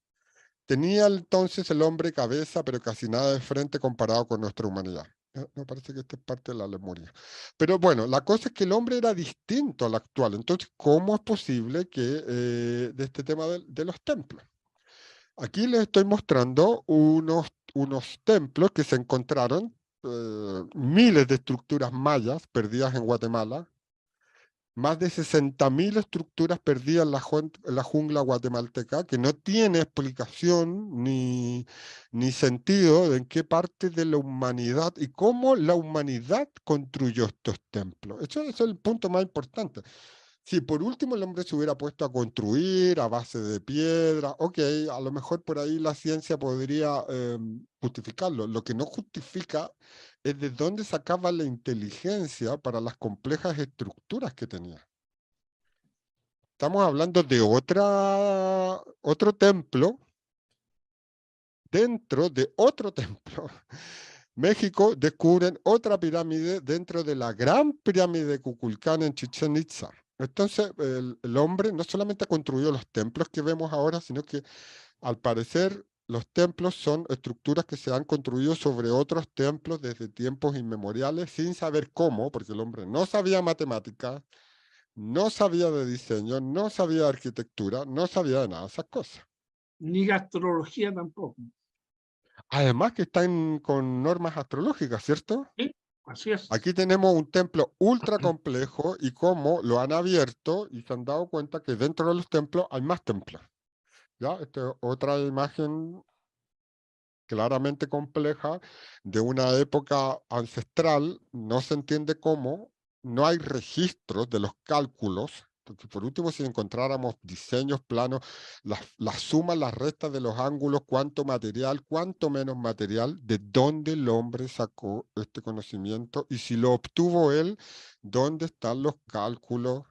Tenía entonces el hombre cabeza, pero casi nada de frente comparado con nuestra humanidad. No parece que esta es parte de la Lemuria. Pero bueno, la cosa es que el hombre era distinto al actual. Entonces, ¿cómo es posible que de este tema de los templos? Aquí les estoy mostrando unos templos que se encontraron, miles de estructuras mayas perdidas en Guatemala, más de 60.000 estructuras perdidas en la jungla guatemalteca, que no tiene explicación ni sentido de en qué parte de la humanidad y cómo la humanidad construyó estos templos. Eso es el punto más importante. Si por último el hombre se hubiera puesto a construir a base de piedra, ok, a lo mejor por ahí la ciencia podría justificarlo. Lo que no justifica es de dónde sacaba la inteligencia para las complejas estructuras que tenía. Estamos hablando de otro templo dentro de otro templo. México descubren otra pirámide dentro de la gran pirámide de Kukulcán en Chichén Itzá. Entonces, el hombre no solamente construyó los templos que vemos ahora, sino que al parecer los templos son estructuras que se han construido sobre otros templos desde tiempos inmemoriales sin saber cómo, porque el hombre no sabía matemáticas, no sabía de diseño, no sabía de arquitectura, no sabía de nada de esas cosas. Ni astrología tampoco. Además que están con normas astrológicas, ¿cierto? Sí, así es. Aquí tenemos un templo ultra complejo y cómo lo han abierto y se han dado cuenta que dentro de los templos hay más templos. ¿Ya? Esta es otra imagen claramente compleja de una época ancestral, no se entiende cómo, no hay registros de los cálculos, porque por último si encontráramos diseños, planos, las sumas, las restas de los ángulos, cuánto material, cuánto menos material, de dónde el hombre sacó este conocimiento y si lo obtuvo él, dónde están los cálculos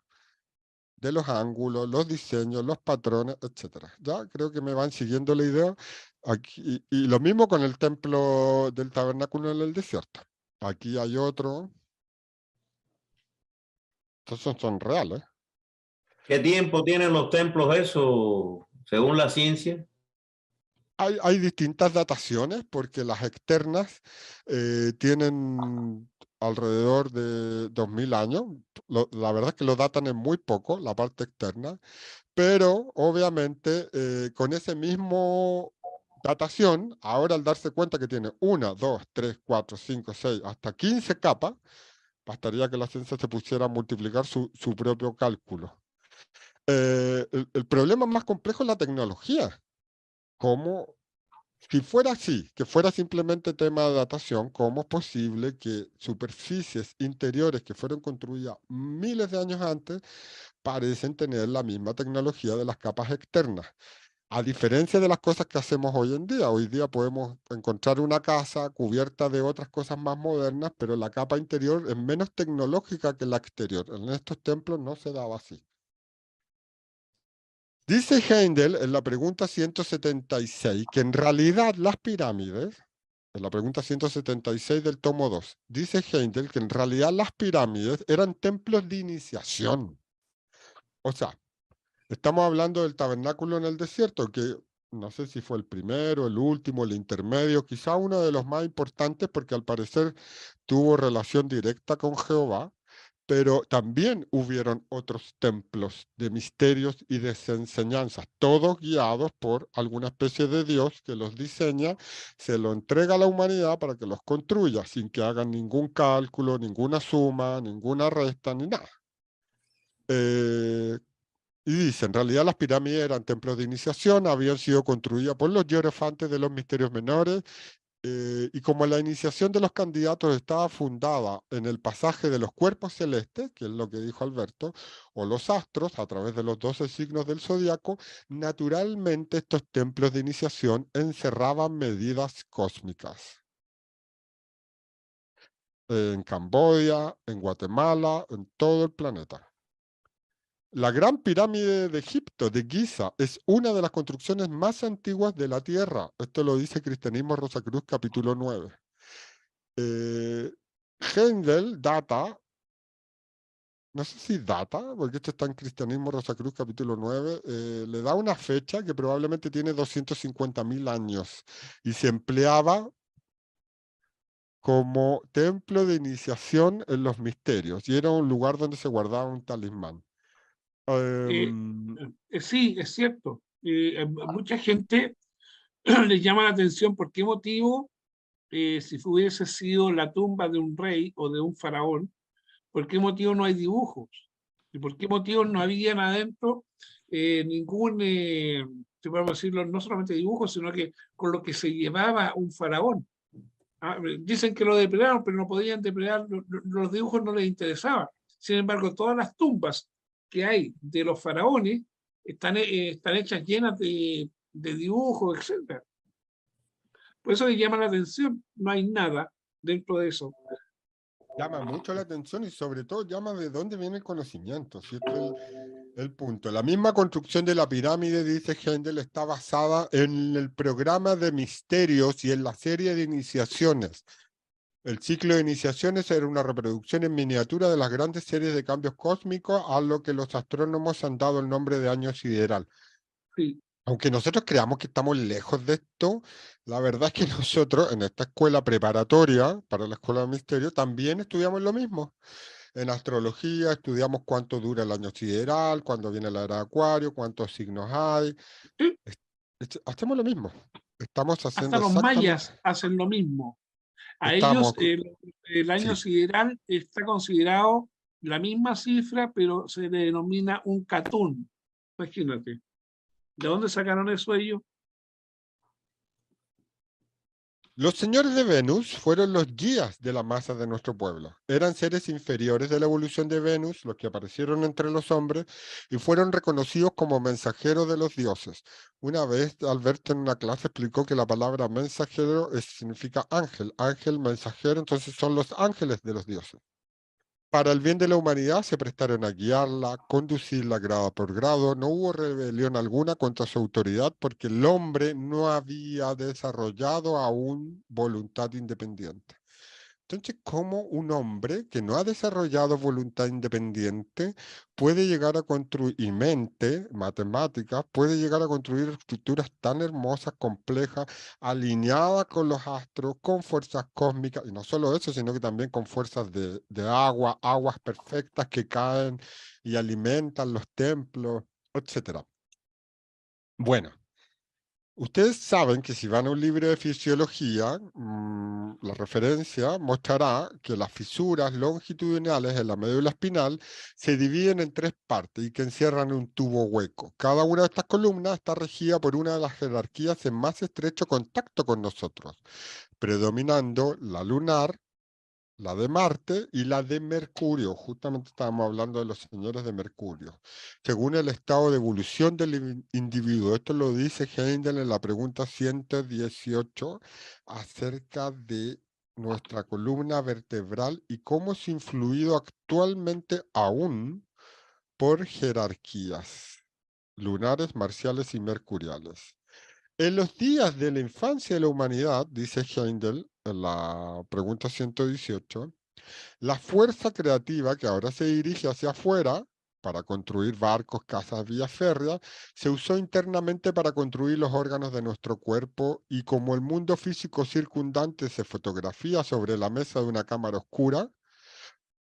de los ángulos, los diseños, los patrones, etcétera. Ya creo que me van siguiendo la idea. Aquí, y lo mismo con el templo del tabernáculo en el desierto. Aquí hay otro. Estos son reales. ¿Qué tiempo tienen los templos eso, según la ciencia? Hay distintas dataciones porque las externas tienen alrededor de 2000 años. La verdad es que lo datan en muy poco, la parte externa, pero obviamente con ese mismo datación, ahora al darse cuenta que tiene 1, 2, 3, 4, 5, 6, hasta 15 capas, bastaría que la ciencia se pusiera a multiplicar su propio cálculo. El problema más complejo es la tecnología. ¿Cómo? Si fuera así, que fuera simplemente tema de datación, ¿cómo es posible que superficies interiores que fueron construidas miles de años antes parecen tener la misma tecnología de las capas externas? A diferencia de las cosas que hacemos hoy día podemos encontrar una casa cubierta de otras cosas más modernas, pero la capa interior es menos tecnológica que la exterior. En estos templos no se daba así. Dice Heindel en la pregunta 176 que en realidad las pirámides, en la pregunta 176 del tomo 2, dice Heindel que en realidad las pirámides eran templos de iniciación. O sea, estamos hablando del tabernáculo en el desierto, que no sé si fue el primero, el último, el intermedio, quizá uno de los más importantes porque al parecer tuvo relación directa con Jehová, pero también hubieron otros templos de misterios y de enseñanzas, todos guiados por alguna especie de Dios que los diseña, se lo entrega a la humanidad para que los construya, sin que hagan ningún cálculo, ninguna suma, ninguna resta, ni nada. Y dice, en realidad las pirámides eran templos de iniciación, habían sido construidas por los hierofantes de los misterios menores, y como la iniciación de los candidatos estaba fundada en el pasaje de los cuerpos celestes, que es lo que dijo Alberto, o los astros, a través de los 12 signos del zodiaco, naturalmente estos templos de iniciación encerraban medidas cósmicas. En Camboya, en Guatemala, en todo el planeta. La Gran Pirámide de Egipto, de Giza, es una de las construcciones más antiguas de la Tierra. Esto lo dice Cristianismo Rosacruz, capítulo 9. Heindel data no sé si data, porque esto está en Cristianismo Rosacruz, capítulo 9, le da una fecha que probablemente tiene 250.000 años y se empleaba como templo de iniciación en los misterios y era un lugar donde se guardaba un talismán. Eh, Em, sí, es cierto. Mucha gente les llama la atención por qué motivo, si hubiese sido la tumba de un rey o de un faraón, por qué motivo no hay dibujos y por qué motivo no habían adentro ningún, si podemos decirlo, no solamente dibujos, sino que con lo que se llevaba un faraón. Dicen que lo depredaron, pero no podían depredar, los dibujos no les interesaban. Sin embargo, todas las tumbas que hay de los faraones están hechas llenas de dibujos, etc. Por eso les llama la atención, no hay nada dentro de eso. llama mucho la atención y sobre todo llama de dónde viene el conocimiento, ¿sí? Este es el punto. La misma construcción de la pirámide, dice Händel, está basada en el programa de misterios y en la serie de iniciaciones. El ciclo de iniciaciones era una reproducción en miniatura de las grandes series de cambios cósmicos a lo que los astrónomos han dado el nombre de año sideral. Sí. Aunque nosotros creamos que estamos lejos de esto, la verdad es que nosotros en esta escuela preparatoria para la Escuela de Misterio también estudiamos lo mismo. En astrología estudiamos cuánto dura el año sideral, cuándo viene la era de Acuario, cuántos signos hay. Sí. Hacemos lo mismo. Estamos Hasta haciendo los exactamente. mayas hacen lo mismo. A Estamos. ellos el año Sí. sideral está considerado la misma cifra, pero se le denomina un catún. Imagínate. ¿De dónde sacaron eso ellos? Los señores de Venus fueron los guías de la masa de nuestro pueblo. Eran seres inferiores de la evolución de Venus, los que aparecieron entre los hombres, y fueron reconocidos como mensajeros de los dioses. Una vez, Alberto en una clase explicó que la palabra mensajero significa ángel, ángel mensajero, entonces son los ángeles de los dioses. Para el bien de la humanidad se prestaron a guiarla, conducirla grado por grado. No hubo rebelión alguna contra su autoridad porque el hombre no había desarrollado aún voluntad independiente. Entonces, ¿cómo un hombre que no ha desarrollado voluntad independiente puede llegar a construir, y mente, matemáticas, puede llegar a construir estructuras tan hermosas, complejas, alineadas con los astros, con fuerzas cósmicas, y no solo eso, sino que también con fuerzas de agua, aguas perfectas que caen y alimentan los templos, etcétera? Bueno. Ustedes saben que si van a un libro de fisiología, la referencia mostrará que las fisuras longitudinales en la médula espinal se dividen en 3 partes y que encierran un tubo hueco. Cada una de estas columnas está regida por una de las jerarquías en más estrecho contacto con nosotros, predominando la lunar, la de Marte y la de Mercurio. Justamente estábamos hablando de los señores de Mercurio. Según el estado de evolución del individuo, esto lo dice Heindel en la pregunta 118 acerca de nuestra columna vertebral y cómo es influido actualmente aún por jerarquías lunares, marciales y mercuriales. En los días de la infancia de la humanidad, dice Heindel en la pregunta 118, la fuerza creativa que ahora se dirige hacia afuera para construir barcos, casas, vías férreas, se usó internamente para construir los órganos de nuestro cuerpo y como el mundo físico circundante se fotografía sobre la mesa de una cámara oscura,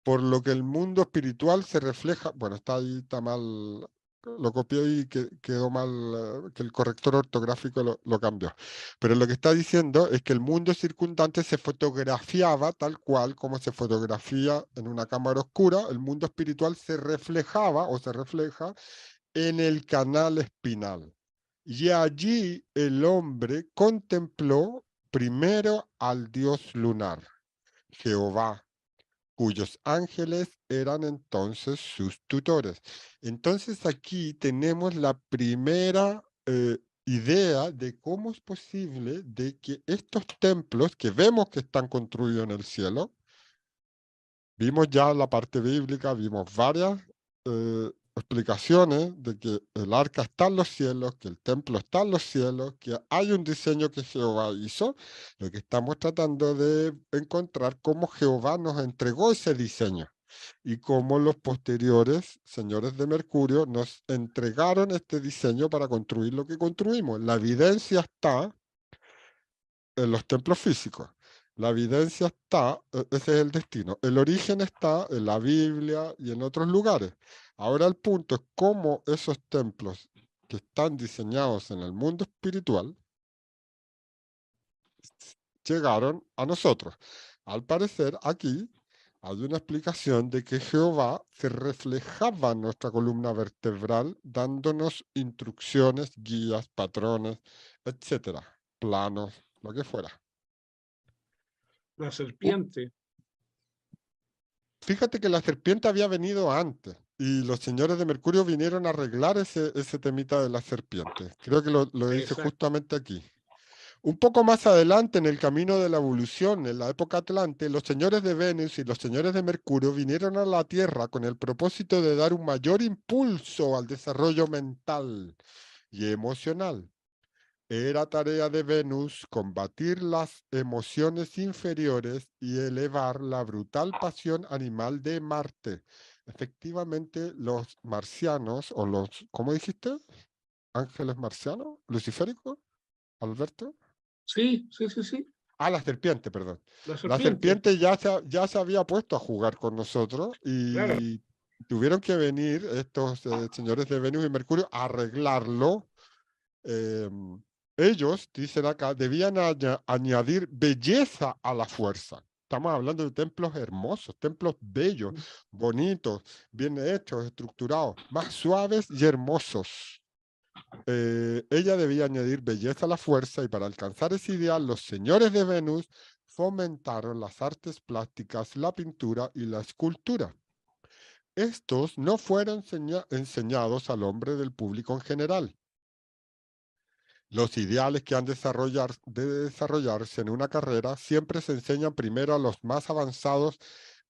por lo que el mundo espiritual se refleja, bueno, está ahí, está mal, lo copié y quedó mal, que el corrector ortográfico lo cambió. Pero lo que está diciendo es que el mundo circundante se fotografiaba tal cual como se fotografía en una cámara oscura, el mundo espiritual se reflejaba o se refleja en el canal espinal. Y allí el hombre contempló primero al dios lunar, Jehová, cuyos ángeles eran entonces sus tutores. Entonces aquí tenemos la primera idea de cómo es posible de que estos templos que vemos que están construidos en el cielo, vimos ya la parte bíblica, vimos varias explicaciones de que el arca está en los cielos, que el templo está en los cielos, que hay un diseño que Jehová hizo. Lo que estamos tratando de encontrar cómo Jehová nos entregó ese diseño. y cómo los posteriores señores de Mercurio nos entregaron este diseño para construir lo que construimos. La evidencia está en los templos físicos. La evidencia está, ese es el destino. El origen está en la Biblia y en otros lugares. Ahora el punto es cómo esos templos que están diseñados en el mundo espiritual llegaron a nosotros. Al parecer, aquí hay una explicación de que Jehová se reflejaba en nuestra columna vertebral, dándonos instrucciones, guías, patrones, etcétera, planos, lo que fuera. La serpiente. Fíjate que la serpiente había venido antes y los señores de Mercurio vinieron a arreglar ese temita de la serpiente. Creo que lo dice Exacto. justamente aquí. Un poco más adelante, en el camino de la evolución, en la época Atlante, los señores de Venus y los señores de Mercurio vinieron a la Tierra con el propósito de dar un mayor impulso al desarrollo mental y emocional. Era tarea de Venus combatir las emociones inferiores y elevar la brutal pasión animal de Marte. Efectivamente, los marcianos, o los, ¿cómo dijiste? ¿Ángeles marcianos? ¿Luciféricos? ¿Alberto? Sí, sí, sí, sí. Ah, la serpiente, perdón. La La serpiente. serpiente ya se había puesto a jugar con nosotros Claro. y tuvieron que venir estos señores de Venus y Mercurio a arreglarlo. Ellos, dicen acá, debían añadir belleza a la fuerza. Estamos hablando de templos hermosos, templos bellos, bonitos, bien hechos, estructurados, más suaves y hermosos. Ella debía añadir belleza a la fuerza y para alcanzar ese ideal, los señores de Venus fomentaron las artes plásticas, la pintura y la escultura. Estos no fueron enseñados al hombre del público en general. Los ideales que han de desarrollarse en una carrera siempre se enseñan primero a los más avanzados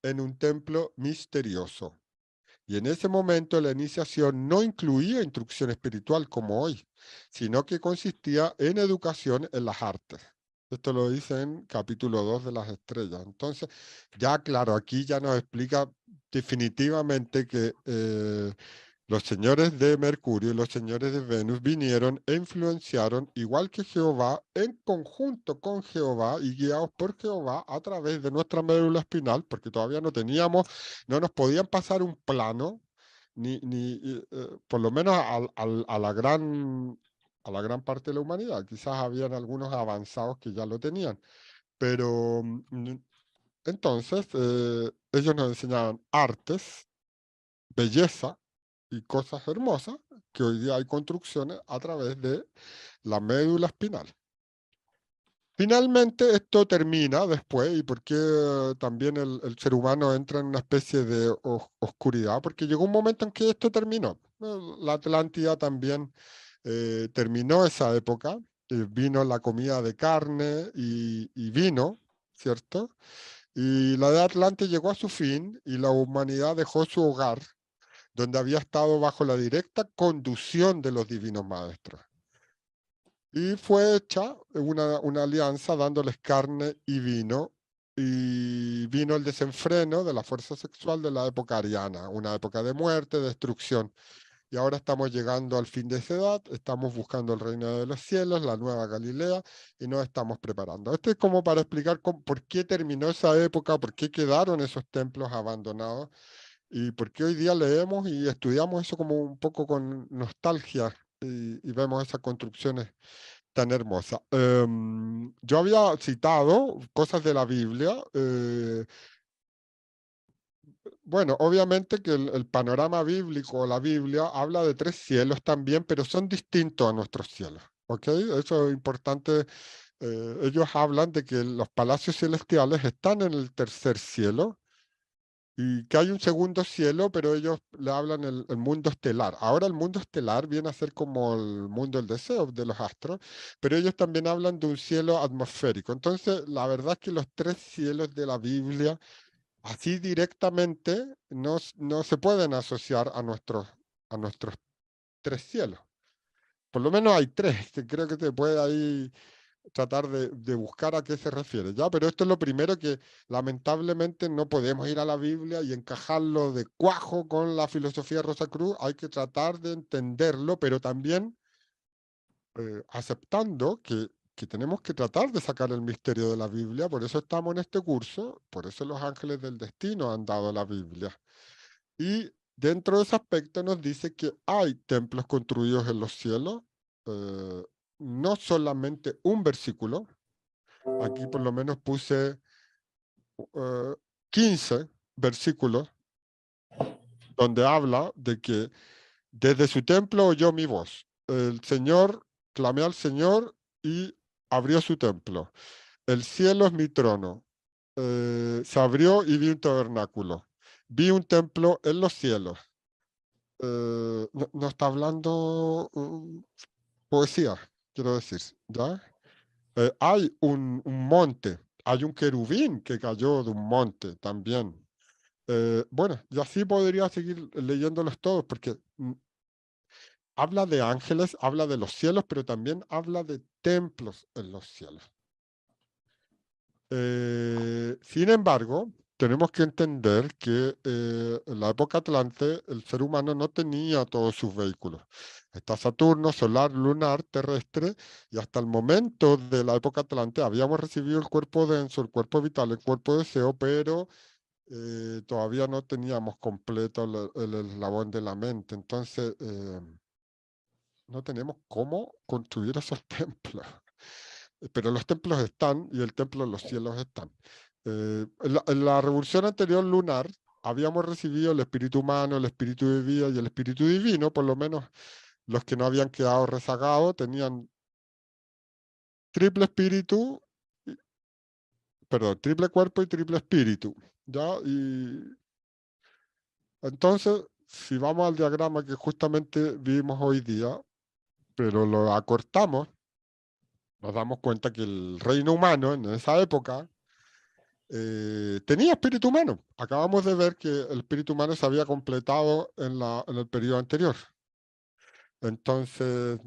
en un templo misterioso. Y en ese momento la iniciación no incluía instrucción espiritual como hoy, sino que consistía en educación en las artes. Esto lo dice en capítulo 2 de las estrellas. Entonces, ya claro, aquí ya nos explica definitivamente que los señores de Mercurio y los señores de Venus vinieron e influenciaron, igual que Jehová, en conjunto con Jehová y guiados por Jehová a través de nuestra médula espinal, porque todavía no teníamos, no nos podían pasar un plano, por lo menos a la gran parte de la humanidad. Quizás habían algunos avanzados que ya lo tenían, pero entonces ellos nos enseñaban artes, belleza y cosas hermosas, que hoy día hay construcciones a través de la médula espinal. Finalmente esto termina después, y por qué también el ser humano entra en una especie de oscuridad, porque llegó un momento en que esto terminó. La Atlántida también terminó esa época, vino la comida de carne y vino, ¿cierto? Y la edad Atlante llegó a su fin y la humanidad dejó su hogar, donde había estado bajo la directa conducción de los divinos maestros. Y fue hecha una alianza dándoles carne y vino el desenfreno de la fuerza sexual de la época ariana, una época de muerte, destrucción. Y ahora estamos llegando al fin de esa edad, estamos buscando el reino de los cielos, la nueva Galilea, y nos estamos preparando. Esto es como para explicar por qué terminó esa época, por qué quedaron esos templos abandonados, y por qué hoy día leemos y estudiamos eso como un poco con nostalgia, y vemos esas construcciones tan hermosas. Yo había citado cosas de la Biblia. Bueno, obviamente que el panorama bíblico, la Biblia, habla de 3 cielos también, pero son distintos a nuestros cielos. ¿Ok? Eso es importante. Ellos hablan de que los palacios celestiales están en el 3er cielo y que hay un segundo cielo, pero ellos le hablan el mundo estelar. Ahora el mundo estelar viene a ser como el mundo del deseo de los astros, pero ellos también hablan de un cielo atmosférico. Entonces, la verdad es que los 3 cielos de la Biblia así directamente no se pueden asociar a nuestros 3 cielos. Por lo menos hay 3, que creo que se puede ahí tratar de buscar a qué se refiere, ¿ya? Pero esto es lo primero que lamentablemente no podemos ir a la Biblia y encajarlo de cuajo con la filosofía de Rosacruz. Hay que tratar de entenderlo, pero también aceptando que tenemos que tratar de sacar el misterio de la Biblia. Por eso estamos en este curso, por eso los ángeles del destino han dado la Biblia. Y dentro de ese aspecto nos dice que hay templos construidos en los cielos, no solamente un versículo. Aquí por lo menos puse 15 versículos donde habla de que desde su templo oyó mi voz. El Señor, clamé al Señor y abrió su templo. El cielo es mi trono. Se abrió y vi un tabernáculo. Vi un templo en los cielos. No está hablando poesía, quiero decir, ¿ya? Hay un monte, hay un querubín que cayó de un monte también. Bueno, y así podría seguir leyéndolos todos, porque habla de ángeles, habla de los cielos, pero también habla de templos en los cielos. Sin embargo, tenemos que entender que en la época Atlante el ser humano no tenía todos sus vehículos. Está Saturno, solar, lunar, terrestre, y hasta el momento de la época Atlante habíamos recibido el cuerpo denso, el cuerpo vital, el cuerpo deseo, pero todavía no teníamos completo el eslabón de la mente. Entonces, no tenemos cómo construir esos templos. Pero los templos están y el templo en los cielos están. En la revolución anterior lunar habíamos recibido el espíritu humano, el espíritu de vida y el espíritu divino. Por lo menos los que no habían quedado rezagados tenían triple espíritu, perdón, triple cuerpo y triple espíritu, ¿ya? Y entonces, si vamos al diagrama que justamente vimos hoy día, pero lo acortamos, nos damos cuenta que el reino humano en esa época tenía espíritu humano. Acabamos de ver que el espíritu humano se había completado en el periodo anterior. Entonces,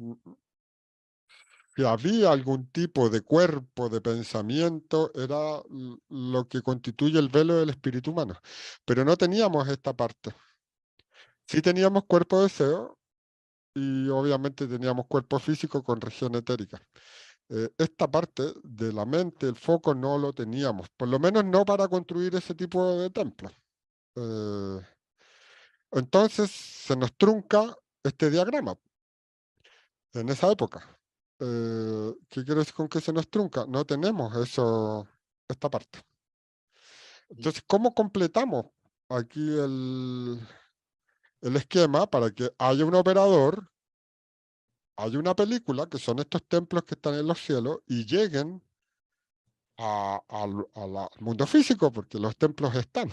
si había algún tipo de cuerpo, de pensamiento, era lo que constituye el velo del espíritu humano. Pero no teníamos esta parte. Sí teníamos cuerpo de deseo y obviamente teníamos cuerpo físico con región etérica. Esta parte de la mente, el foco, no lo teníamos, por lo menos no para construir ese tipo de templos. Entonces se nos trunca este diagrama en esa época. ¿Qué quiero decir con que se nos trunca? No tenemos esta parte. Entonces, ¿cómo completamos aquí el esquema para que haya un operador, haya una película, que son estos templos que están en los cielos, y lleguen al mundo físico, porque los templos están.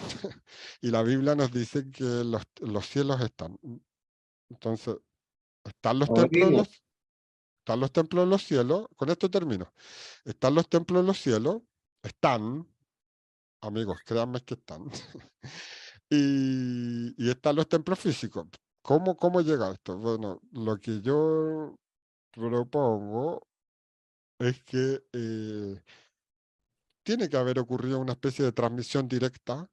Y la Biblia nos dice que los cielos están. Entonces, están los templos en los cielos. Con esto termino. Están los templos en los cielos. Están, amigos, créanme que están. y están los templos físicos. ¿Cómo llega esto? Bueno, lo que yo propongo es que tiene que haber ocurrido una especie de transmisión directa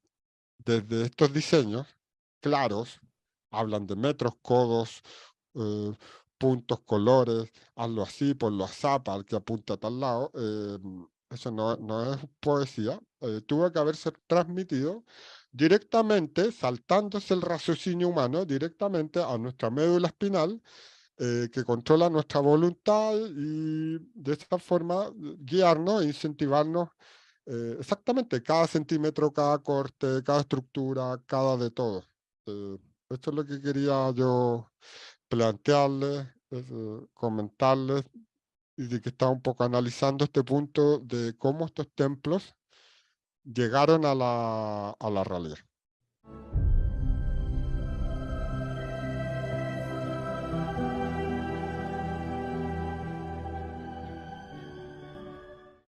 desde estos diseños claros, hablan de metros, codos, puntos, colores, hazlo así, ponlo así, para el que apunta a tal lado. Eso no es poesía. Tuvo que haberse transmitido directamente, saltándose el raciocinio humano, directamente a nuestra médula espinal, que controla nuestra voluntad y de esta forma guiarnos e incentivarnos exactamente cada centímetro, cada corte, cada estructura, cada de todo. Esto es lo que quería yo plantearles, comentarles, y de que estaba un poco analizando este punto de cómo estos templos llegaron a la realidad.